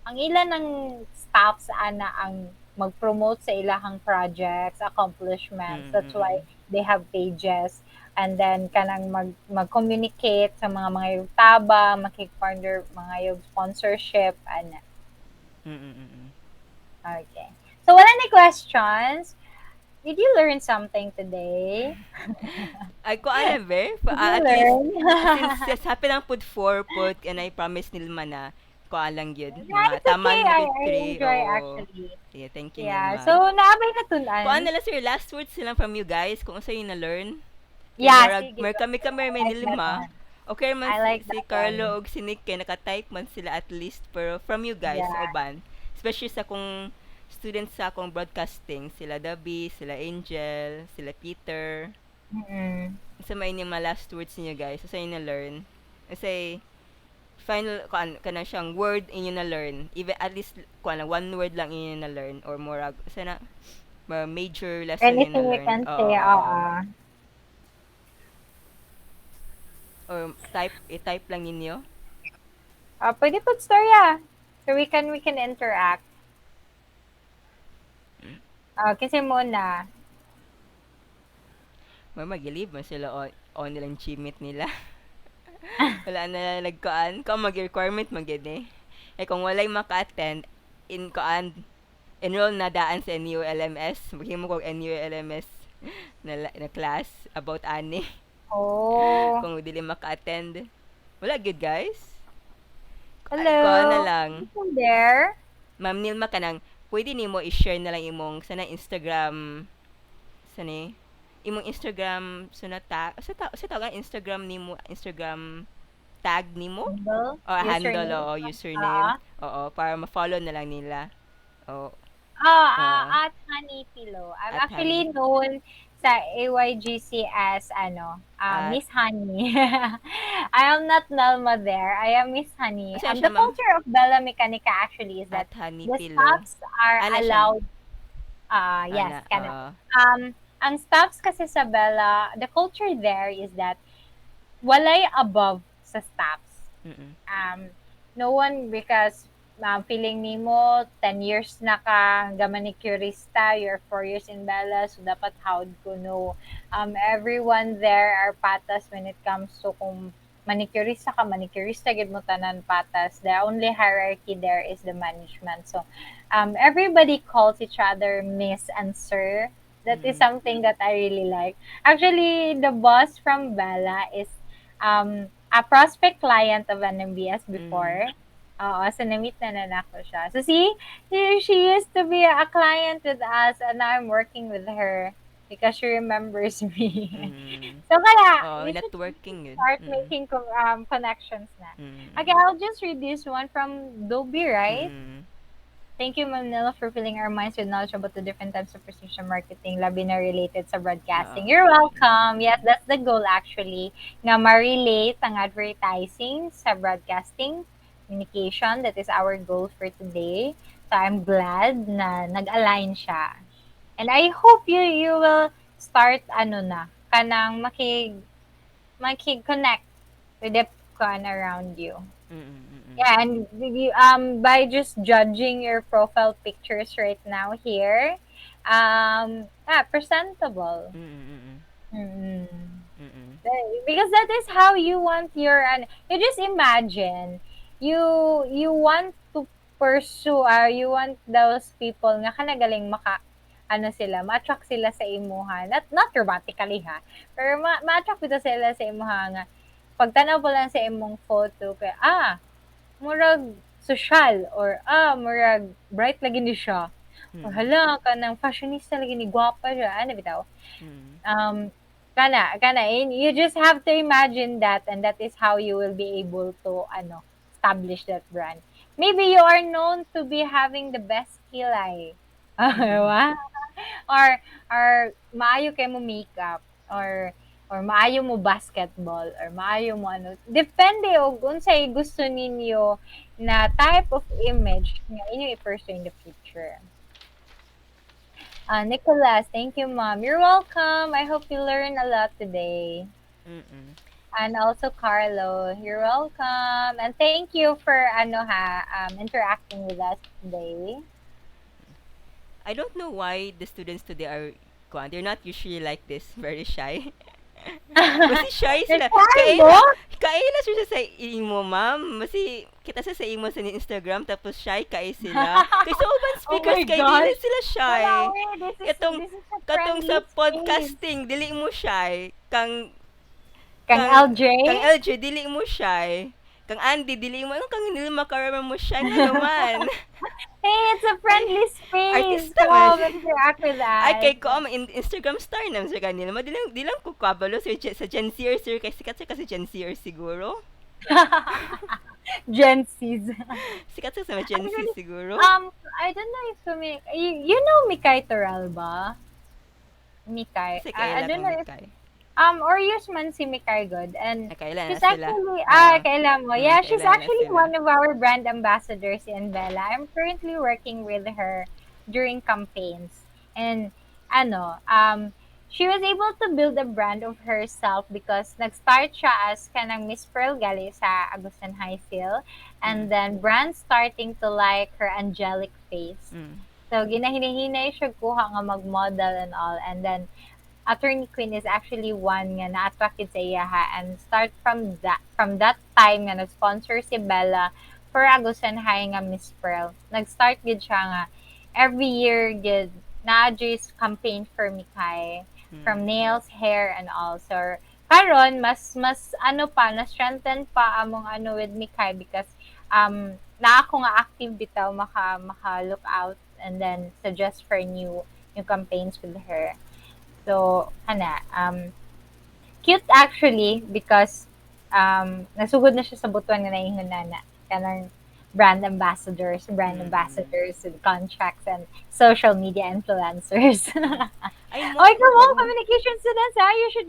ang ilan ng staffs ana ang mag-promote sa ilahang projects, accomplishments. That's why Mm. they have pages and then kanang mag-communicate sa mga yung taba, makik-partner mga yung sponsorship ana. Mm. Okay. So wala ni questions. Did you learn something today? Ay ko ana be Did you at least learn? since happy lang pud 4 pud and I promise Nilma na ko lang yun Yeah, mga it's okay. taman mo gid I 3 enjoy o actually. yeah, thank you Yeah. Nilma. So, naabay na Ko tunan. ana lang sir last words lang from you guys kung unsa yung na learn. Kay Yeah, murag sige. mer Go. kami kami may I like that Nilma. one. Okay man I like si that one. Carlo og si Nick kay naka-type man sila at least pero from you guys Yeah. oban especially sa kung students sa akong broadcasting sila Dabi, sila Angel, sila Peter. Mm-mm. Sa may ni mga last words niyo guys sa inyo na learn. Kasi final kana siyang word inyo na learn even at least kuan one word lang inyo na learn or more sana major lesson inyo na Anything you learn can oo say, oo oo. or i-type lang ninyo Pwede po storya. So, we can interact. Kasi muna. magilib man sila on nilang chimit nila wala na nagkuan kung mag-requirement magid eh kung walay maka-attend in kuan enroll na daan sa NULMS maghimo kog NULMS na class about ani Oh. kung dili maka-attend wala good guys ko na Hello. lang You there? Ma'am Nilma kanang pwede nimo i-share na lang imong sana Instagram sani imong Instagram sunata sa tawag Instagram nimo Instagram tag nimo Handle? o handle Username? o username Oo. oo para ma-follow na lang nila oo At Honey Pillow. I'm at honey actually known sa AYGC as at Miss Honey. I am not Nelma there. I am Miss Honey. siya The ma'am culture of Bella Mechanica actually is at that honey the pillow staffs are ana siya allowed. Yes, ana kana. Ang staffs kasi sa Bella, the culture there is that walay above sa staffs. mm No one because feeling nimo 10 years na ka nga manicurista, you're 4 years in Bella, so dapat howd ko no. Everyone there are patas when it comes to kung manicurista gid mo tanan patas. The only hierarchy there is the management. So everybody calls each other Miss and Sir. That is mm something that I really like. Actually, the boss from Bella is a prospect client of NMBS mm before. Oo, so na-meet na ako siya. So see, she used to be a client with us and now I'm working with her because she remembers me. mm So kaya, oh we networking should yun start making connections na. Okay, mm I'll just read this one from Dobie, right? mm Thank you, Ma'am Nila, for filling our minds with knowledge about the different types of precision marketing, labi na related sa broadcasting. oo You're welcome. Yes, that's the goal actually, nga ma-relate ang advertising sa broadcasting, communication. That is our goal for today. So I'm glad na nag-align siya. And I hope you will start kanang makig-connect with the kuan around you. Mm-mm. Yeah, and by just judging your profile pictures right now here, presentable. Mm-mm. Mm. Mm-mm. Because that is how you want your you just imagine you want to pursue you want those people nga kanagaling maka sila ma-attract sila sa imuha, not romantically ha, pero ma-attract bitaw sila sa imuha nga pagtanaw pa lang sa imong photo kay murag sosyal or murag bright lagi ni siya or Mm-mm. hala kanang fashionista lagi ni gwapa siya bitaw. Mm-mm. Kana you just have to imagine that, and that is how you will be able to establish that brand. Maybe you are known to be having the best kilay. Diba? Or maayo kay mo makeup, or maayo mo basketball, or maayo mo depende og unsay gusto ninyo na type of image nga inyo i-pursue in the future. Nicholas, thank you, Mom. You're welcome. I hope you learned a lot today. Mm-mm. And also, Carlo, you're welcome. And thank you for interacting with us today. I don't know why the students today are they're not usually like this, very shy. Masi shy You're sila. Carlo? Kaila siya sa imo, ma'am. Masi kita sa imo sa Instagram tapos shy kay sila. Kay so uban Oh speakers my kay dili gosh. sila shy. Wala, wait. Katong This is a katong friendly sa space. podcasting dili mo shy. Kang Kang kang LJ? kang LJ dili mo shy. Kang Andy dili mo kang Nilma Karama mo shy nga naman. Hey, it's a friendly space. Artista man Come siya. interact with Ay, us. kay ko, Instagram star naman siya kanila. Di lang ko kabalo sa Gen Zer, sir. Kay sikat siya kasi Gen Zer siguro. Gen Z's. Sikat siya sa Gen Z Actually, siguro. I don't know if you know Mikay Toral ba? Mikay. Kasi I kaila don't kang know if Mikay. or use man si Mikay Good, and Ay, kaila na she's sila. actually Oo. kailan mo. Yeah, she's Kaila na actually sila. one of our brand ambassadors in Bella. I'm currently working with her during campaigns. And she was able to build a brand of herself because nag-start siya as kanang Miss Pearl gali sa Agustin High Seal, Mm. and then brands starting to like her angelic face. Mm. So ginahinahinay siya kuha nga mag-model and all, and then Attorney Queen is actually one nga na-attracted sa iya and start from that time nga nag-sponsor si Bella for Agusan High nga Miss Pearl. Nag-start gid siya nga every year gid na-adjust campaign for Mikay Mm. from nails, hair and all. So karon mas na strengthen pa among with Mikay because na ako nga active bitaw maka look out and then suggest for new campaigns with her. So, cute actually because nasugod na siya sa butuan nga naingon na kanang brand Mm. ambassadors with contracts and social media influencers. Ay mo. Okay, come on, communication students,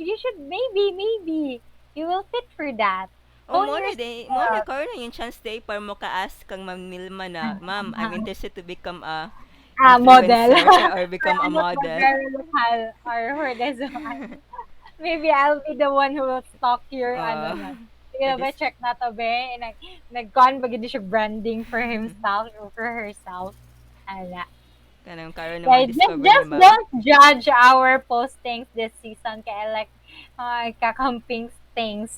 you should maybe you will fit for that. O Hone your mo na skills. karon na yung chance day para mo ka-ask kang Ma'am Nilma na, Ma'am, I'm interested to become a Model. influencer or Or become a model. very lokal or for this one. Maybe I'll be the one who will stalk your Uh, na. Sige or na ba, just check na to be. Nag-con ba gid siya branding for himself or for herself. Ala. kanang karon na Okay, just, ma-discover ni just Ma'am. don't judge our postings this season kaya like kakamping things.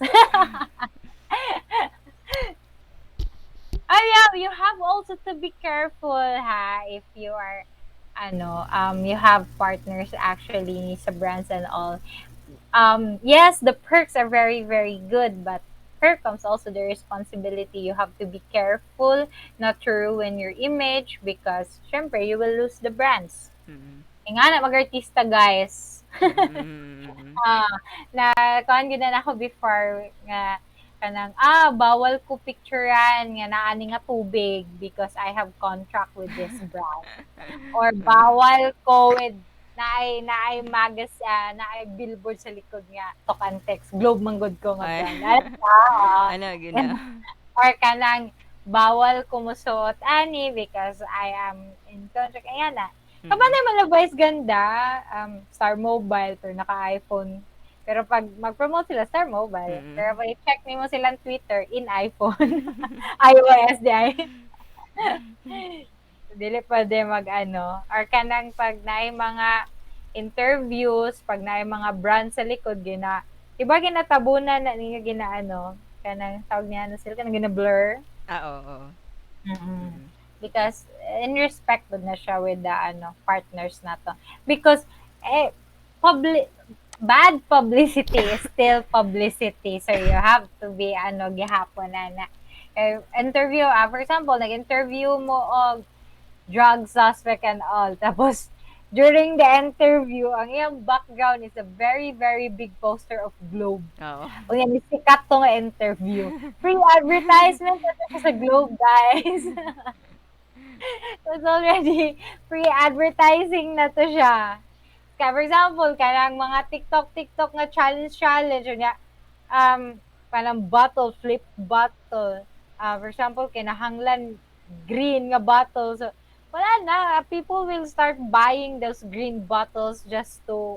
Yeah, you have also to be careful ha if you are you have partners actually sa brands and all. Yes, the perks are very, very good, but here comes also the responsibility. You have to be careful not to ruin your image because, syempre, you will lose the brands. Mm. Nga na, mag-artista, guys. Mm. Ah, na kuan gyud na ako before nga kanang bawal ko picturean nga naani nga tubig because I have contract with this brand, or bawal ko with naay magas naay billboard sa likod nga Talk&Teach Globe manggod ko nga Ay. brand oo. Ano gina? Or kanang bawal ko mosuot ani because I am in contract ayan na. Mm. Kapan naman na boys ganda Star Mobile pero naka iPhone Pero pag mag-promote sila Star Mobile, Mm. pero pag i-check nimo silang Twitter in iPhone, iOS di ay. Dili pwede mag-ano, or kanang pag naay mga interviews, pag naay mga brand sa likod, iba ginatabunan na niya ginaano, kanang tawag niya ano sila, kanang gina-blur. Ah, oo. Mm. Mm. Because in respect gud na siya with the ano partners nato. Because public bad publicity is still publicity. So you have to be ano gihapon na interview for example nag-interview mo og drug suspect and all. Tapos during the interview, ang iyang background is a very, very big poster of Globe. Oo. O yan, sikat to nga interview. Free advertisement na to siya sa Globe, guys. It's already free advertising na to siya. Kaya for example, kanang mga TikTok nga challenge niya, parang bottle, flip bottle. For example, kinahanglan green nga bottle. So, wala na. People will start buying those green bottles just to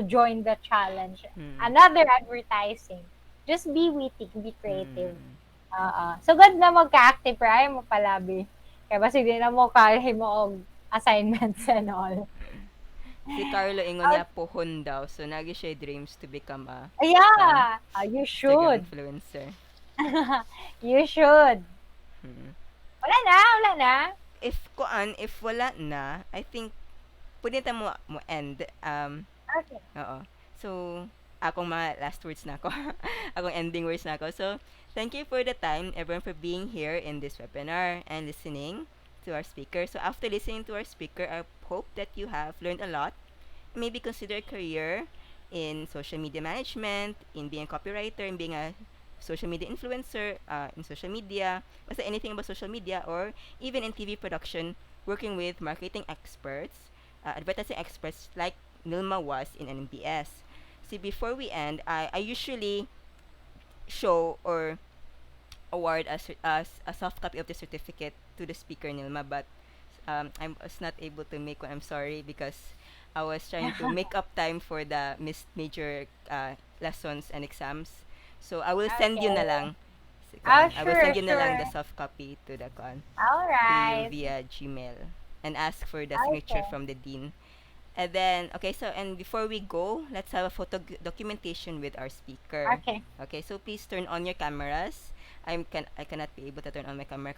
join the challenge. Mm. Another advertising. Just be witty, be creative. Mm. So, good na magka-active, pero ayaw mo palabi. Kaya basta di na mo kaya mo og assignments and all. Si Carlo ingon niya pohon daw. So, nagi siya dreams to become a Yeah, you Instagram should. influencer. You should. Mm. Wala na. If wala na, I think pwede ta mo end. Okay. Oo. So, akong mga last words na ako. Akong ending words na ako. So, thank you for the time, everyone, for being here in this webinar and listening to our speaker. So, after listening to our speaker, I hope that you have learned a lot. Maybe consider a career in social media management, in being a copywriter, in being a social media influencer, in social media, basta anything about social media, or even in TV production, working with marketing experts, advertising experts like Nilma was in NMBS. See, before we end, I usually show or award as a soft copy of the certificate to the speaker Nilma, but I was not able to make one. I'm sorry because I was trying to make up time for the missed major lessons and exams. So I will send you na Okay. lang. I will Sure, send you na lang the sure. soft copy to the All to you right. via Gmail and ask for the signature Okay. from the dean. And then, okay, so, and before we go, let's have a documentation with our speaker. Okay. Okay, so please turn on your cameras. I cannot be able to turn on my camera.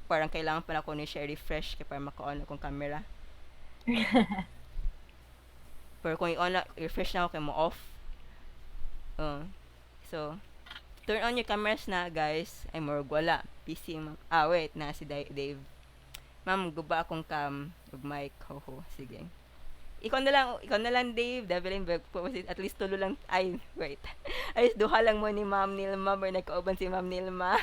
Parang kailangan pa na ako ni share refresh kaya para maka-on akong camera. Pero kung i-on na, refresh na ako kaya mo off. So, turn on your cameras na, guys. Ay, morg, wala. PC, ma'am. Wait, na si Dave. Ma'am, guba akong cam ug mic. Ho. Sige. Ikaw na lang, Dave. Develin, at least tulo lang. Ay, wait. At least duha lang mo ni Ma'am Nilma or nagkauban si Ma'am Nilma.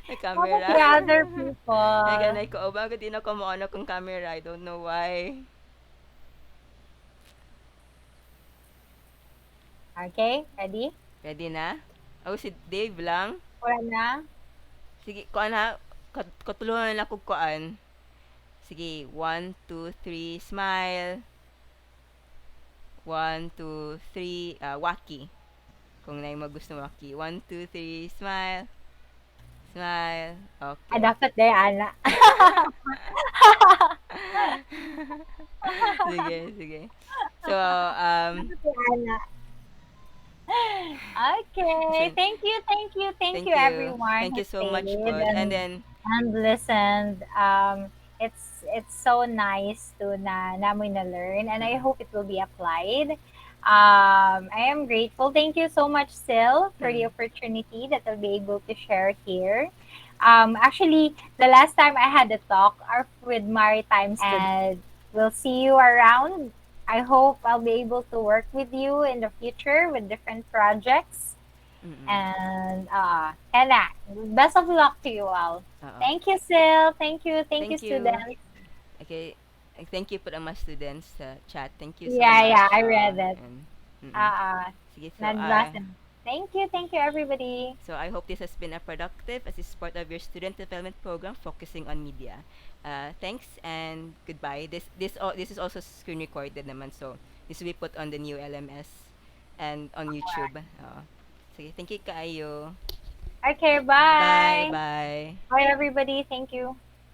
Na How about camera. the other people? Nagkauban ko din ako mo ano kung camera. I don't know why. Okay, ready? Ready na? Si Dave lang. Wala na? Sige, kuan ha. Katulungan na ko kuan. Sige, 1, 2, 3, smile. 1, 2, 3, waki. Kung na mo gusto waki. 1, 2, 3, smile. Smile. Okay. Dapat day, ana. Sige. So, Dapat day, ana. Okay. so, Thank you, thank you. everyone Thank who you so much stayed po. And then, and listened. It's so nice to namoy na learn, and I hope it will be applied. I am grateful. Thank you so much, Sil, for the opportunity that I'll be able to share here. Actually, the last time I had a talk are with maritime students, and we'll see you around. I hope I'll be able to work with you in the future with different projects. And best of luck to you all. Thank you, Sil. Thank you, Thank you. students. Okay. Thank you po ang mga students sa chat. Thank you so Yeah, much. I read it. Sige, so, Nagbasa. Thank you, everybody. so I hope this has been a productive as is part of your student development program focusing on media. Thanks and goodbye. This is also screen recorded naman, so this will be put on the new LMS. and on YouTube. Sige, thank you kaayo. Okay, Bye, bye. bye. Bye, everybody. Thank you.